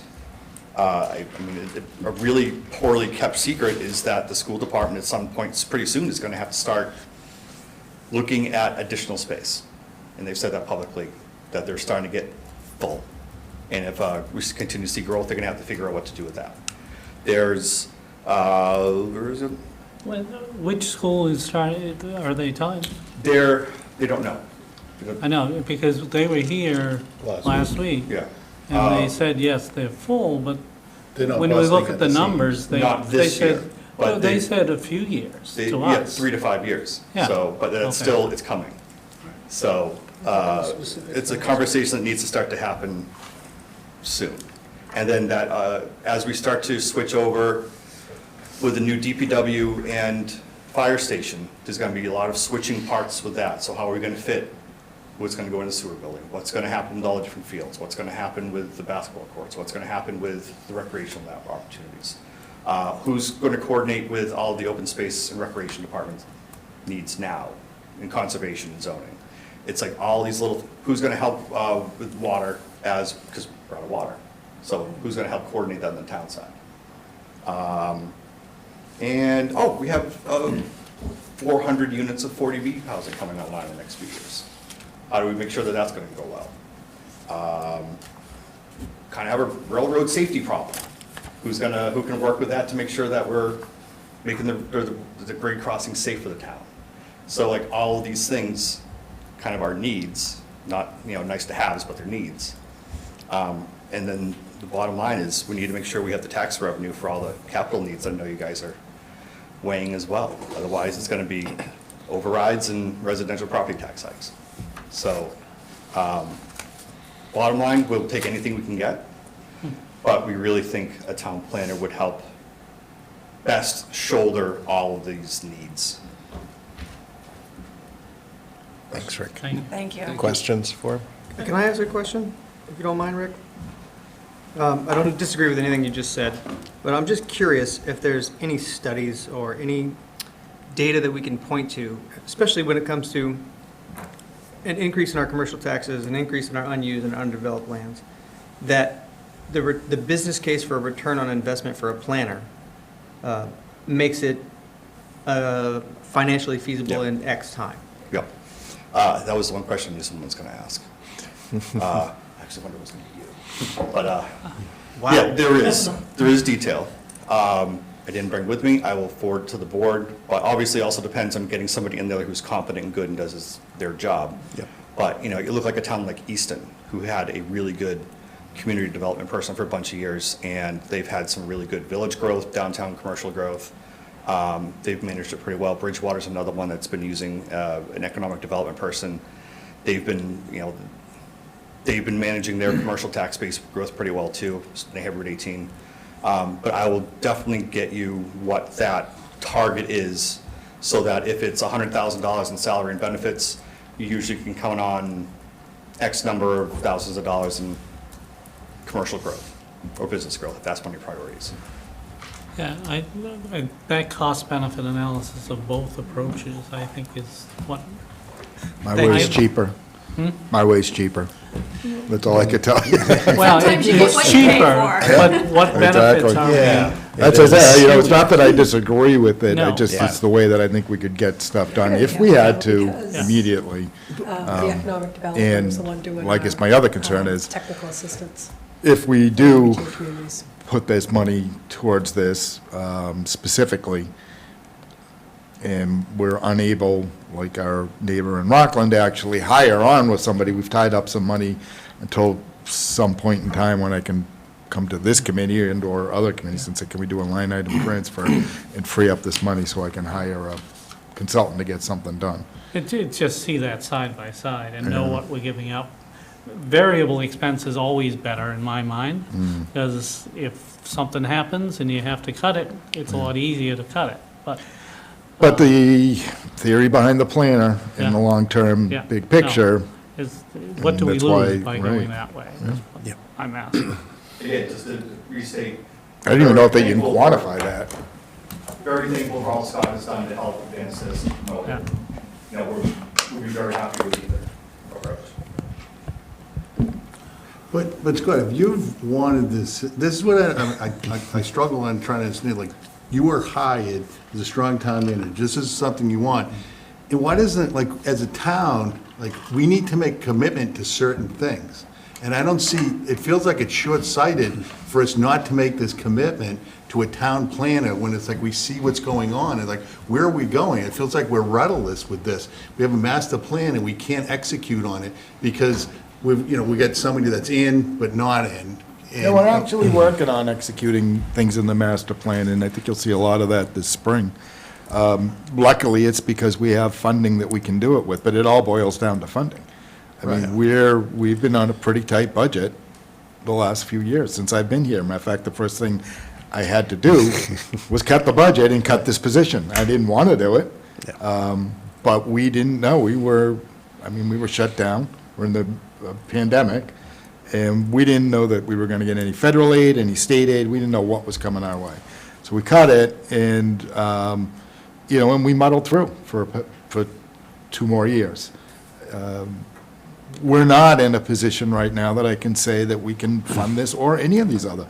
I mean, a really poorly kept secret is that the school department at some point, pretty soon, is going to have to start looking at additional space. And they've said that publicly, that they're starting to get full. And if we continue to see growth, they're going to have to figure out what to do with that. There's, where is it? Which school is trying, are they telling? They don't know. I know, because they were here last week. Yeah. And they said, yes, they're full, but They're not when we look busting at the the seam. numbers, they Not they this year, said, but well, they they- said a few years to Yeah, us. 3 to 5 years. Yeah. So, but that's Okay. still, it's coming. So, it's a conversation that needs to start to happen soon. And then that, as we start to switch over with the new DPW and fire station, there's gonna be a lot of switching parts with that. So how are we gonna fit what's gonna go in the sewer building? What's gonna happen with all the different fields? What's gonna happen with the basketball courts? What's gonna happen with the recreational lab opportunities? Who's gonna coordinate with all the open space and recreation department needs now in conservation and zoning? It's like all these little, who's gonna help with water because we're out of water. So who's gonna help coordinate that on the town side? And, we have 400 units of 40B housing coming online in the next few years. How do we make sure that that's gonna go well? Kind of have a railroad safety problem. Who can work with that to make sure that we're making the grade crossing safe for the town? So like all of these things kind of are needs, not, nice to haves, but they're needs. And then the bottom line is we need to make sure we have the tax revenue for all the capital needs I know you guys are weighing as well. Otherwise, it's going to be overrides and residential property tax hikes. So, bottom line, we'll take anything we can get, but we really think a town planner would help best shoulder all of these needs. Thanks, Rick. Thank you. Questions for him? Can I ask a question, if you don't mind, Rick? I don't disagree with anything you just said, but I'm just curious if there's any studies or any data that we can point to, especially when it comes to an increase in our commercial taxes, an increase in our unused and undeveloped lands, that the business case for a return on investment for a planner makes it financially feasible in X time. Yep. That was the one question I knew someone was going to ask. I actually wonder what's going to be you. But, yeah, there is detail. I didn't bring with me, I will forward to the board, but obviously it also depends on getting somebody in there who's competent and good and does their job. Yep. But, you look like a town like Easton, who had a really good community development person for a bunch of years, and they've had some really good village growth, downtown commercial growth. They've managed it pretty well. Bridgewater's another one that's been using an economic development person. They've been, they've been managing their commercial tax base growth pretty well too. They have Route 18. But I will definitely get you what that target is so that if it's $100,000 in salary and benefits, you usually can count on X number of thousands of dollars in commercial growth or business growth, if that's one of your priorities. Yeah, that cost-benefit analysis of both approaches, I think, is what. My way's cheaper. My way's cheaper. That's all I could tell you. Well, Sometimes you get what it's you pay cheaper, for. but what benefits are Yeah. That's what I said, it's not that I disagree with it, No. it's the way that I think we could get stuff done, if we had to, Because- immediately. The economic developer is the one doing. I guess my other concern is, Technical assistance. if we do to communities. put this money towards this specifically, and we're unable, like our neighbor in Rockland, to actually hire on with somebody, we've tied up some money until some point in time when I can come to this committee and/or other committees and say, can we do a line item transfer and free up this money so I can hire a consultant to get something done? It's just see that side by side and know what we're giving up. Variable expense is always better in my mind, because if something happens and you have to cut it, it's a lot easier to cut it, But the theory behind the planner in Yeah. the long-term, Yeah. big picture, is, what do we That's why- lose by going right. that way? Yeah. I'm asking. Again, just to restate. I don't even know if they can quantify that. Very thankful for all Scott has done to help advance this. Yeah. We'll be very happy with either approach. But Scott, if you've wanted this is what I struggle on trying to understand, like, you were hired as a strong town manager, this is something you want. And why doesn't, like, as a town, like, we need to make commitment to certain things. And I don't see, it feels like it's short-sighted for us not to make this commitment to a town planner when it's like we see what's going on and like, where are we going? It feels like we're rudderless with this. We have a master plan and we can't execute on it because we got somebody that's in but not in. Yeah, we're actually working on executing things in the master plan, and I think you'll see a lot of that this spring. Luckily, it's because we have funding that we can do it with, but it all boils down to funding. I mean, we've been on a pretty tight budget the last few years since I've been here. Matter of fact, the first thing I had to do was cut the budget and cut this position. I didn't want to do it, but we didn't know. We were shut down. We're in the pandemic, and we didn't know that we were going to get any federal aid, any state aid. We didn't know what was coming our way. So we cut it, and, and we muddled through for 2 more years. We're not in a position right now that I can say that we can fund this or any of these other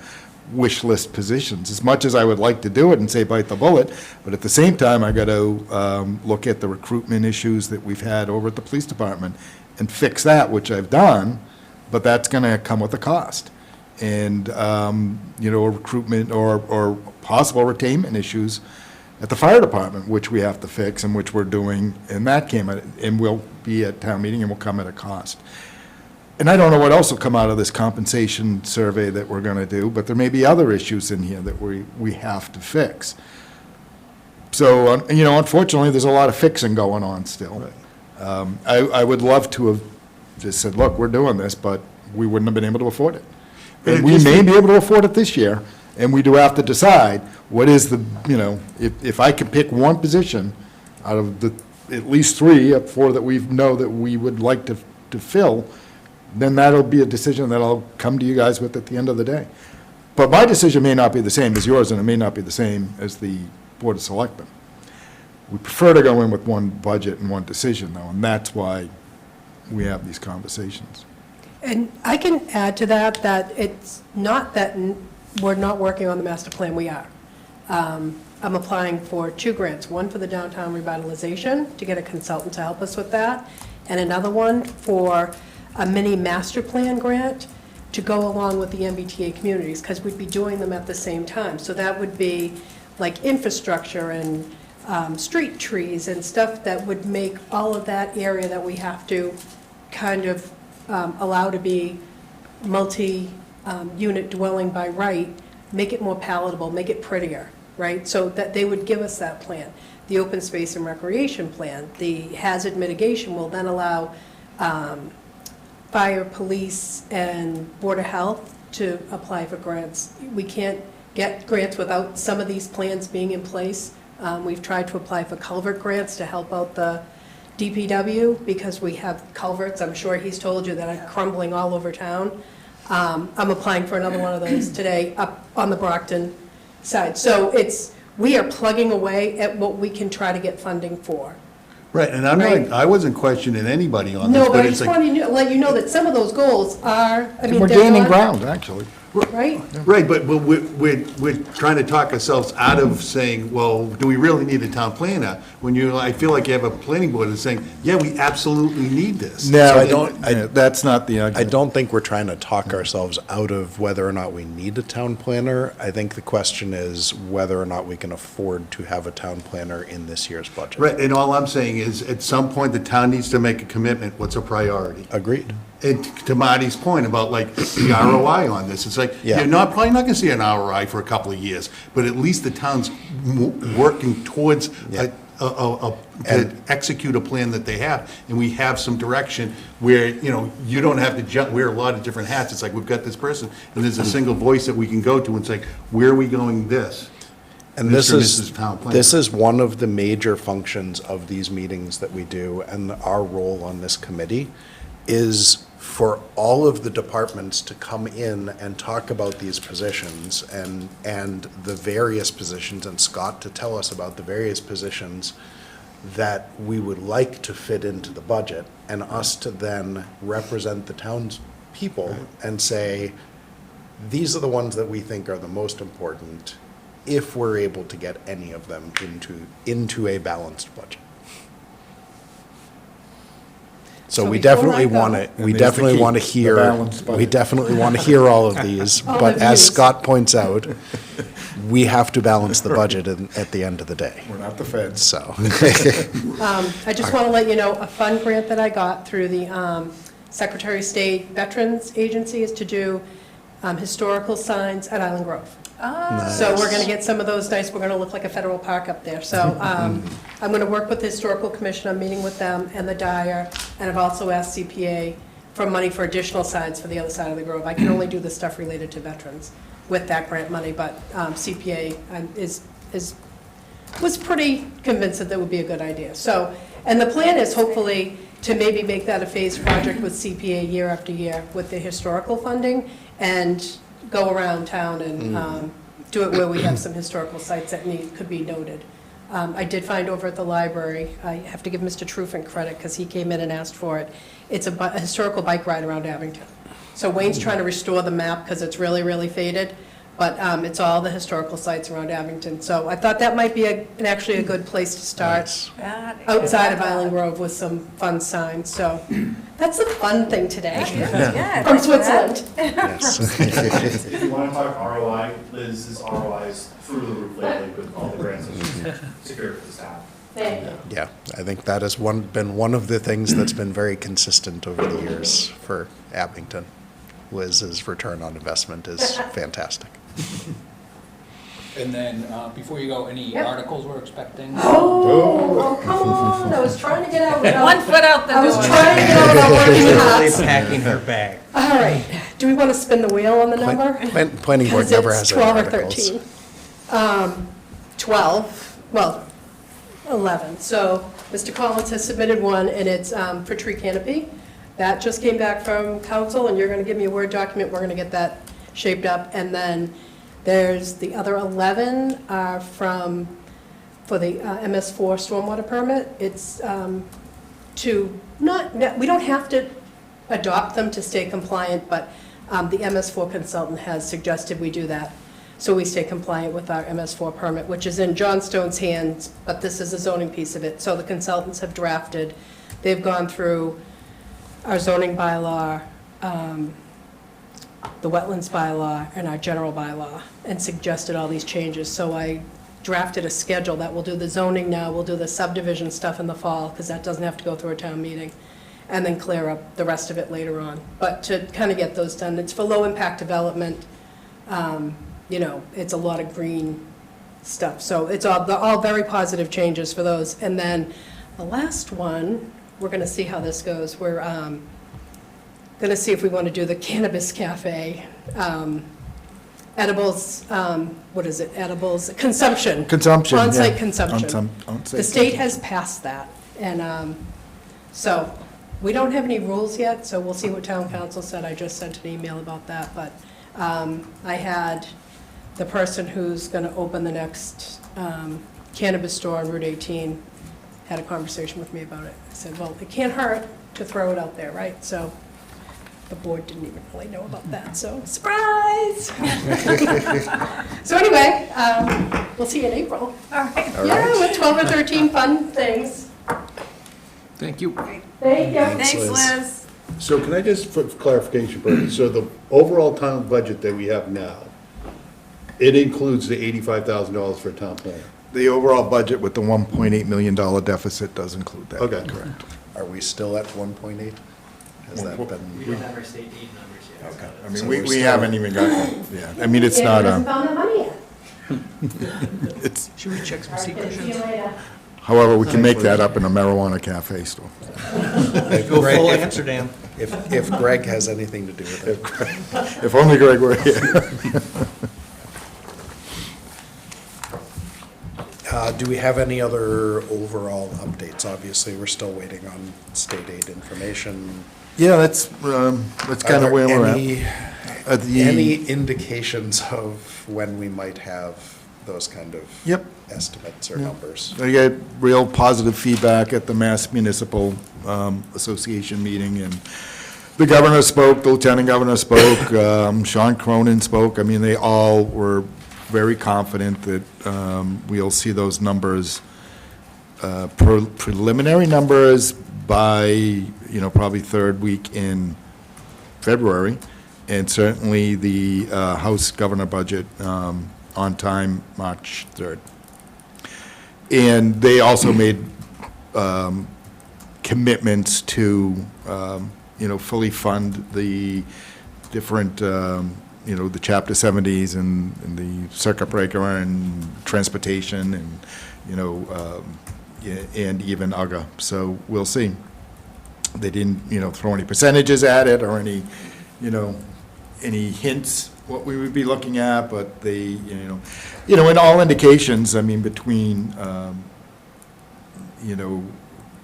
wish list positions, as much as I would like to do it and say bite the bullet, but at the same time, I got to look at the recruitment issues that we've had over at the police department and fix that, which I've done, but that's going to come with a cost. And, recruitment or possible retainment issues at the fire department, which we have to fix and which we're doing, and that came at, and will be at town meeting and will come at a cost. And I don't know what else will come out of this compensation survey that we're gonna do, but there may be other issues in here that we have to fix. So, unfortunately, there's a lot of fixing going on still. I would love to have just said, look, we're doing this, but we wouldn't have been able to afford it. And we may be able to afford it this year, and we do have to decide what is the, if I can pick one position out of the at least 3 or 4 that we know that we would like to fill, then that'll be a decision that I'll come to you guys with at the end of the day. But my decision may not be the same as yours, and it may not be the same as the Board of Selectmen. We prefer to go in with one budget and one decision, though, and that's why we have these conversations. And I can add to that it's not that we're not working on the master plan, we are. I'm applying for 2 grants, one for the downtown revitalization, to get a consultant to help us with that, and another one for a mini master plan grant to go along with the MBTA communities, because we'd be doing them at the same time. So that would be like infrastructure and street trees and stuff that would make all of that area that we have to kind of allow to be multi-unit dwelling by right, make it more palatable, make it prettier, right? So that they would give us that plan. The open space and recreation plan, the hazard mitigation will then allow fire, police, and Board of Health to apply for grants. We can't get grants without some of these plans being in place. We've tried to apply for culvert grants to help out the DPW because we have culverts, I'm sure he's told you, that are crumbling all over town. I'm applying for another one of those today up on the Brockton side. So we are plugging away at what we can try to get funding for. Right, and I wasn't questioning anybody on this, No, but I it's just like. want to let you know that some of those goals are, And we're gaining ground, actually. right? Right, but we're trying to talk ourselves out of saying, well, do we really need a town planner? When I feel like you have a planning board that's saying, yeah, we absolutely need this. No, that's not the I argument. don't think we're trying to talk ourselves out of whether or not we need a town planner. I think the question is whether or not we can afford to have a town planner in this year's budget. Right, and all I'm saying is, at some point, the town needs to make a commitment, what's a priority? Agreed. And to Marty's point about like the ROI on this, it's like, Yeah. you're probably not gonna see an ROI for a couple of years, but at least the town's working towards to execute a plan that they have, and we have some direction where, you don't have to wear a lot of different hats. It's like, we've got this person, and there's a single voice that we can go to and say, where are we going this? And this Mr. and is, Mrs. Town Planner. this is one of the major functions of these meetings that we do, and our role on this committee is for all of the departments to come in and talk about these positions and the various positions, and Scott to tell us about the various positions that we would like to fit into the budget, and us to then represent the town's people and say, these are the ones that we think are the most important, if we're able to get any of them into a balanced budget. So So we before definitely I go- want to, we And there's the definitely key, want to the hear, balanced we budget. definitely want to hear all of these. All But the as views. Scott points out, we have to balance the budget at the end of the day, We're not the feds. so. I just want to let you know, a fun grant that I got through the Secretary of State Veterans Agency is to do historical signs at Island Grove. So we're going to get some of those nice, we're going to look like a federal park up there. So I'm going to work with the Historical Commission, I'm meeting with them and the Dyer, and I've also asked CPA for money for additional signs for the other side of the Grove. I can only do the stuff related to veterans with that grant money, but CPA was pretty convinced that that would be a good idea. So, and the plan is hopefully to maybe make that a phased project with CPA year after year with the historical funding and go around town and do it where we have some historical sites that could be noted. I did find over at the library, I have to give Mr. Trufen credit because he came in and asked for it. It's a historical bike ride around Abington. So Wayne's trying to restore the map because it's really, really faded, but it's all the historical sites around Abington. So I thought that might be actually a good place to start outside of Island Grove with some fun signs. So that's the fun thing today from Switzerland. Yes. If you want to talk ROI, Liz's ROI is through the roof lately with all the grants that she's secured for the staff. Thank you. Yeah, I think that has been one of the things that's been very consistent over the years for Abington. Liz's return on investment is fantastic. And then, before you go, any Yep. articles we're expecting? Oh, come on, I was trying to get out without. One foot out the door. I was trying to get out without working Literally hats. packing her bag. All right, do we want to spin the wheel on the number? Planning board never has Because it's any 12 or articles. 13. 12, well, 11. So Mr. Collins has submitted one, and it's for tree canopy. That just came back from council, and you're going to give me a Word document. We're going to get that shaped up. And then there's the other 11 are for the MS4 stormwater permit. It's we don't have to adopt them to stay compliant, but the MS4 consultant has suggested we do that, so we stay compliant with our MS4 permit, which is in John Stone's hands, but this is a zoning piece of it. So the consultants have drafted, they've gone through our zoning bylaw, the wetlands bylaw, and our general bylaw, and suggested all these changes. So I drafted a schedule that will do the zoning now, we'll do the subdivision stuff in the fall, because that doesn't have to go through a town meeting, and then clear up the rest of it later on. But to kind of get those done, it's for low-impact development. It's a lot of green stuff. So it's all very positive changes for those. And then the last one, we're going to see how this goes. We're going to see if we want to do the cannabis cafe, edibles, edibles, consumption. Consumption, yeah. On-site consumption. On-site The state has passed that, and so we don't have any rules yet, so we'll see what town council said. I just sent an email about that, but I had the person who's going to open the next cannabis store on Route 18 had a conversation with me about it. I said, well, it can't hurt to throw it out there, right? So the board didn't even really know about that, so surprise! So anyway, we'll see you in April. All right. Yeah, with 12 or 13 fun things. Thank you. Thank you. Thanks, Liz. Liz. So can I just, for clarification purposes, so the overall town budget that we have now, it includes the $85,000 for town planner? The overall budget with the $1.8 million deficit does include that. Okay. Correct. Are we still at 1.8? Has that been? We don't have our state aid numbers yet. Okay. I mean, So we we're still- haven't even gotten, yeah, I mean, it's Yeah, not, hasn't found that money yet. it's, Should we check some All right, secret then, see you later. however, we can make that up in a marijuana cafe store. Go Greg, full if- Amsterdam. If Greg has anything to do with it. If only Greg were here. Do we have any other overall updates? Obviously, we're still waiting on state aid information. Yeah, that's kind of where we're at. Any indications of when we might have those kind of Yep. estimates or numbers? I get real positive feedback at the Mass Municipal Association meeting, and The governor spoke, the lieutenant governor spoke, Sean Cronin spoke. I mean, they all were very confident that we'll see those numbers, preliminary numbers by, probably third week in February, and certainly the House governor budget on time, March 3rd. And they also made commitments to, fully fund the different, the Chapter 70s and the circuit breaker and transportation and, and even UGA. So we'll see. They didn't, throw any percentages at it or any, any hints what we would be looking at, but they, in all indications, I mean, between,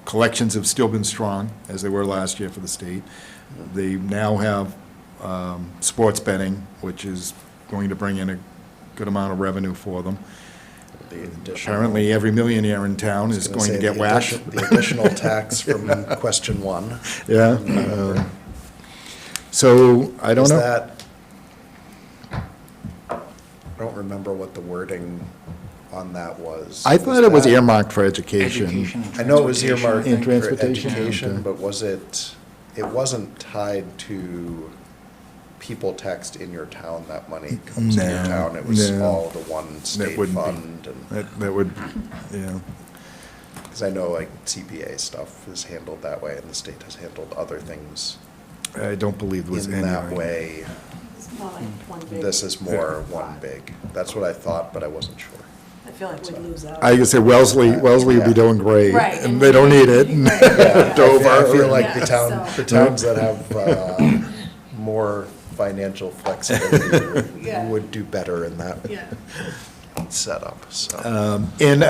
collections have still been strong, as they were last year for the state. They now have sports betting, which is going to bring in a good amount of revenue for them. Apparently, every millionaire in town is going to get whacked. The additional tax from question one. Yeah. So, I don't Is know. that, I don't remember what the wording on that was. I thought it was that- earmarked for education. Education and I know it was transportation. earmarked And for transportation, education, okay. but it wasn't tied to people taxed in your town, that money comes in your No, town. It was no. all the one state wouldn't be. fund, and, That would, yeah. because I know like CPA stuff is handled that way, and the state has handled other things I don't believe it was in any. that way. It's more like one big. This is more one big. That's what I thought, but I wasn't sure. I feel like we'd lose out. I could say Wellesley would be doing great. Right, And and they don't need it. Right, yeah. Dover. I feel like Yeah, the so- towns that have more financial flexibility Yeah. would do better in that Yeah. setup, so. And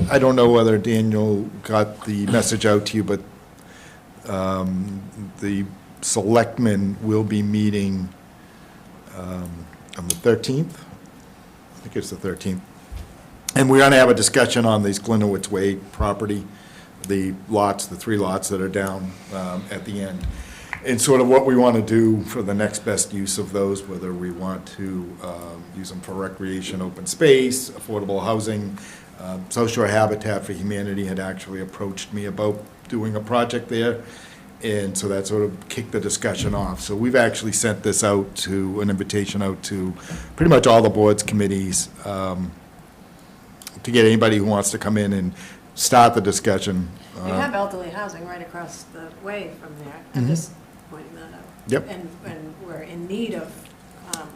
I don't know whether Daniel got the message out to you, but the selectmen will be meeting on the 13th. I think it's the 13th. And we're going to have a discussion on these Glenowitz Way property, the lots, the 3 lots that are down at the end. And sort of what we want to do for the next best use of those, whether we want to use them for recreation, open space, affordable housing. South Shore Habitat for Humanity had actually approached me about doing a project there. And so that sort of kicked the discussion off. So we've actually sent this out to, an invitation out to pretty much all the boards, committees, to get anybody who wants to come in and start the discussion. You have elderly housing right across the way from there. I'm just pointing that out. Yep. And we're in need of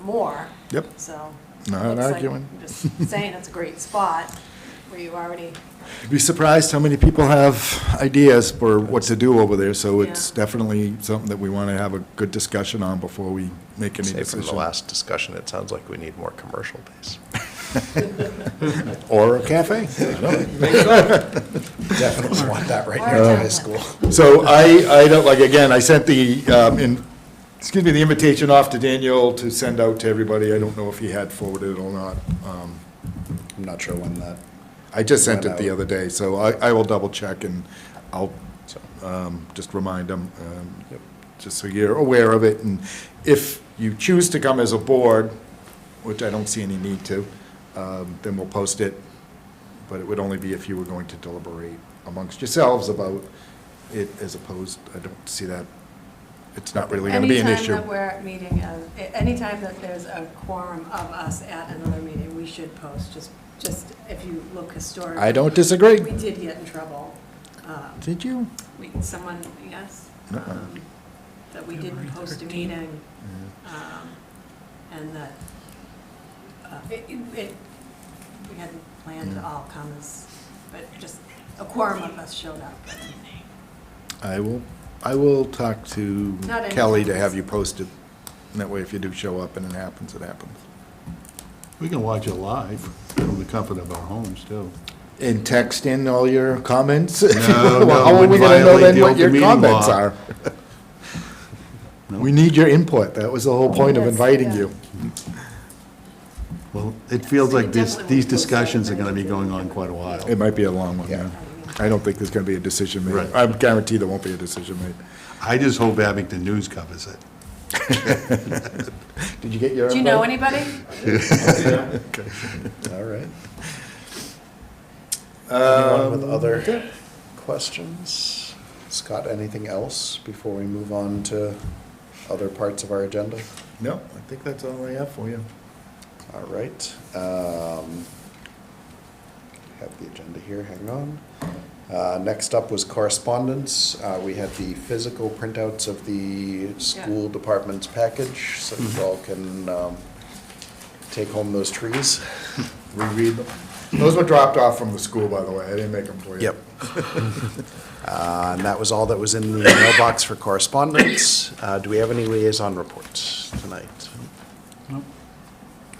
more. Yep. So. Not looks like- arguing. I'm just saying it's a great spot where you already, You'd be surprised how many people have ideas for what to do over there, so it's Yeah. definitely something that we want to have a good discussion on before we make any Say from decision. the last discussion, it sounds like we need more commercial base. Or a cafe. Definitely want that right near the high school. So I don't, like, again, I sent the, the invitation off to Daniel to send out to everybody. I don't know if he had forwarded it or not. I'm not sure when that, I just sent Went it the out. other day, so I will double check and I'll just remind them, just so you're aware of it. And if you choose to come as a board, which I don't see any need to, then we'll post it. But it would only be if you were going to deliberate amongst yourselves about it, as opposed, I don't see that, it's not really going to be an anytime issue. that we're at meeting, anytime that there's a quorum of us at another meeting, we should post, just if you look historically. I don't disagree. We did get in trouble. Did you? Someone, yes, Uh-uh. that we didn't post a meeting, and that we hadn't planned to all come as, but just a quorum of us showed up. I will talk to Not any Kelly to times. have you posted. And that way, if you do show up and it happens, it happens. We can watch it live from the comfort of our homes, too. And text in all your comments? no, How are we wouldn't gonna know violate then the what open your meeting comments law. are? We need your input. That was the whole point of Yes, inviting yeah. you. Well, it feels So we like definitely these will post discussions that are gonna be night. going on quite a while. It might be a long one, yeah. I don't think there's going to be a decision made. Right. I guarantee there won't be a decision made. I just hope Abington News covers it. Did you get your? Do you know invite? anybody? All right. Anyone with other okay. questions? Scott, anything else before we move on to other parts of our agenda? No, I think that's all I have for you. All right. Have the agenda here, hang on. Next up was correspondence. We had the physical printouts of the school department's package, so you all can take home those trees. Reread them. Those were dropped off from the school, by the way. I didn't make them for you. Yep. And that was all that was in the mailbox for correspondence. Do we have any liaison reports tonight? Nope.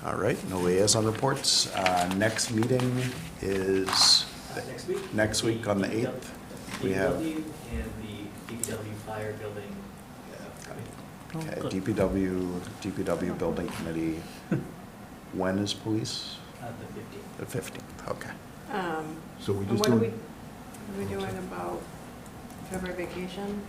All right, no liaison reports. Next meeting is Next week? next week on the 8th. We have, DPW and the DPW fire building coming. okay, DPW Building Committee. When is police? The 15th. The 15th, okay. So we And just what are doing, we doing about February vacation?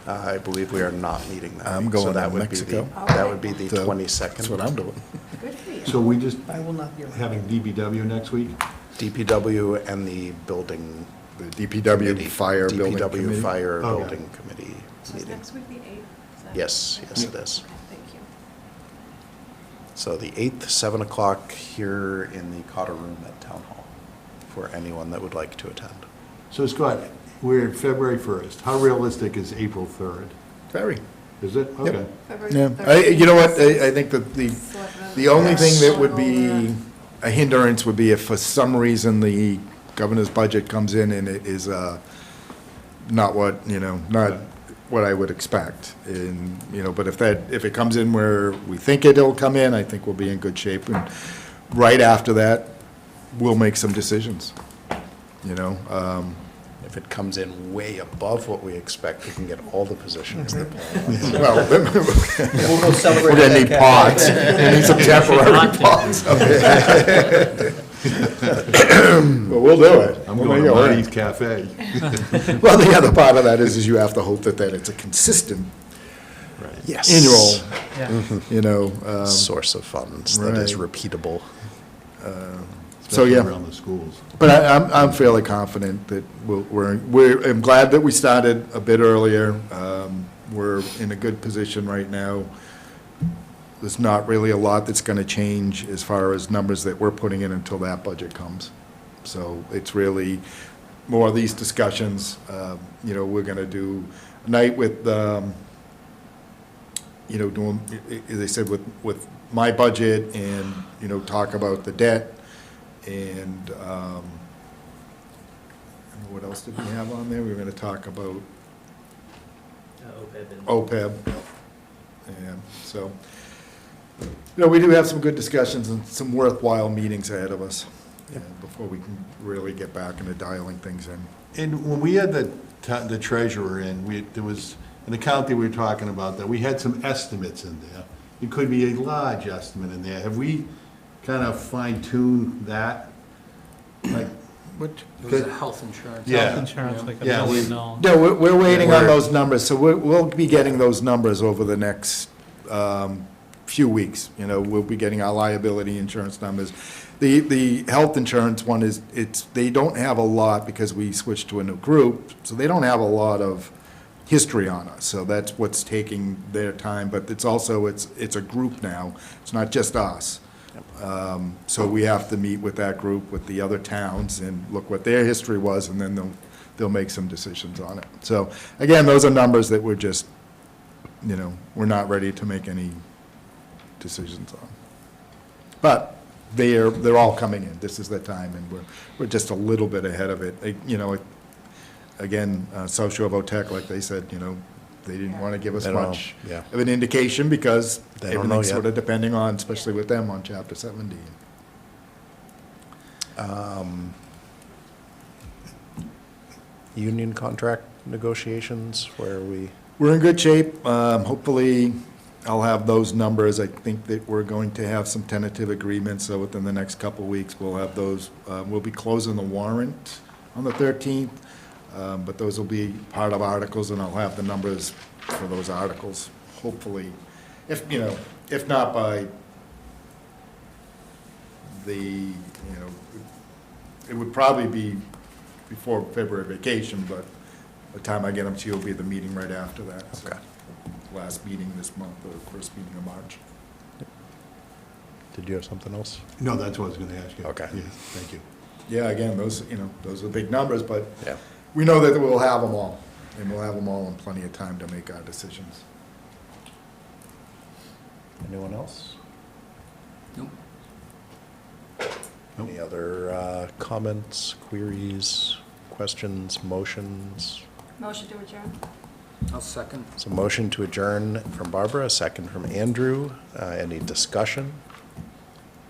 I believe we are not meeting that I'm week, going so that to would be Mexico. the, that would be the So, 22nd. That's what I'm doing. Good for you. so we just I will not be around. having DBW next week? DPW and the building. The DPW committee. Fire Building DPW Committee. Fire Okay. Building Committee So is meeting. next week the 8th? Is that- Yes, yes it is. Okay, thank you. So the 8th, 7 o'clock here in the Cotter Room at Town Hall for anyone that would like to attend. So Scott, we're February 1st. How realistic is April 3rd? Very. Is it? Okay. February Yeah, 13th. you know what, I think that Selectmen. the only thing that would Going be over. a hindrance would be if for some reason the governor's budget comes in and it is not what, not what I would expect. And, but if it comes in where we think it'll come in, I think we'll be in good shape. And right after that, we'll make some decisions, If it comes in way above what we expect, we can get all the positions that Well, We'll go celebrate. we're gonna at need that pods, cafe. we need some temporary pods. But we'll do it. I'm We'll going make to it work. Marty's Cafe. Well, the other part of that is you have to hope that it's a consistent Yes. annual, Source of funds that is right. repeatable. So, yeah. Especially around the schools. But I'm fairly confident that I'm glad that we started a bit earlier. We're in a good position right now. There's not really a lot that's going to change as far as numbers that we're putting in until that budget comes. So it's really more of these discussions. We're going to do a night with, doing, as I said, with my budget and, talk about the debt. And what else did we have on there? We were going to talk about OPEB and. OPEB. And so, we do have some good discussions and some worthwhile meetings ahead of us before we can really get back into dialing things in. And when we had the treasurer in, there was an account that we were talking about, that we had some estimates in there. It could be a large estimate in there. Have we kind of fine-tuned that? Like, It was a health insurance. Yeah. Health insurance, like $1 Yeah, we- million. No, we're waiting on We're- those numbers, so we'll be getting those numbers over the next few weeks. We'll be getting our liability insurance numbers. The health insurance one they don't have a lot because we switched to a new group, so they don't have a lot of history on us, so that's what's taking their time, but it's also, it's a group now, it's not just us. So we have to meet with that group, with the other towns, and look what their history was, and then they'll make some decisions on it. So, again, those are numbers that we're just, we're not ready to make any decisions on. But they're all coming in, this is the time, and we're just a little bit ahead of it. Again, South Shore Votech, like they said, they didn't want to give us They don't know, much yeah. of an indication because They don't know everything's yet. sort of depending on, especially with them on Chapter 70. Union contract negotiations, where we, We're in good shape. Hopefully, I'll have those numbers. I think that we're going to have some tentative agreements, so within the next couple of weeks, we'll have those. We'll be closing the warrant on the 13th, but those will be part of articles, and I'll have the numbers for those articles, hopefully. If not by it would probably be before February vacation, but by the time I get them to you, will be the meeting right after that. So, Okay. last meeting this month, or first meeting of March. Did you have something else? No, that's what I was gonna ask you. Okay. Yeah, thank you. Yeah, again, those are big numbers, but Yeah. we know that we'll have them all, and we'll have them all in plenty of time to make our decisions. Anyone else? Nope. Any other comments, queries, questions, motions? Motion to adjourn? I'll second. So motion to adjourn from Barbara, a second from Andrew. Any discussion?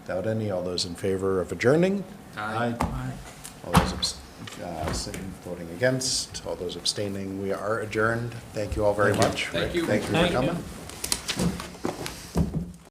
Without any, all those in favor of adjourning? Aye. All those voting against, all those abstaining, we are adjourned. Thank you all very much. Thank you. Thank you for Thank you. coming.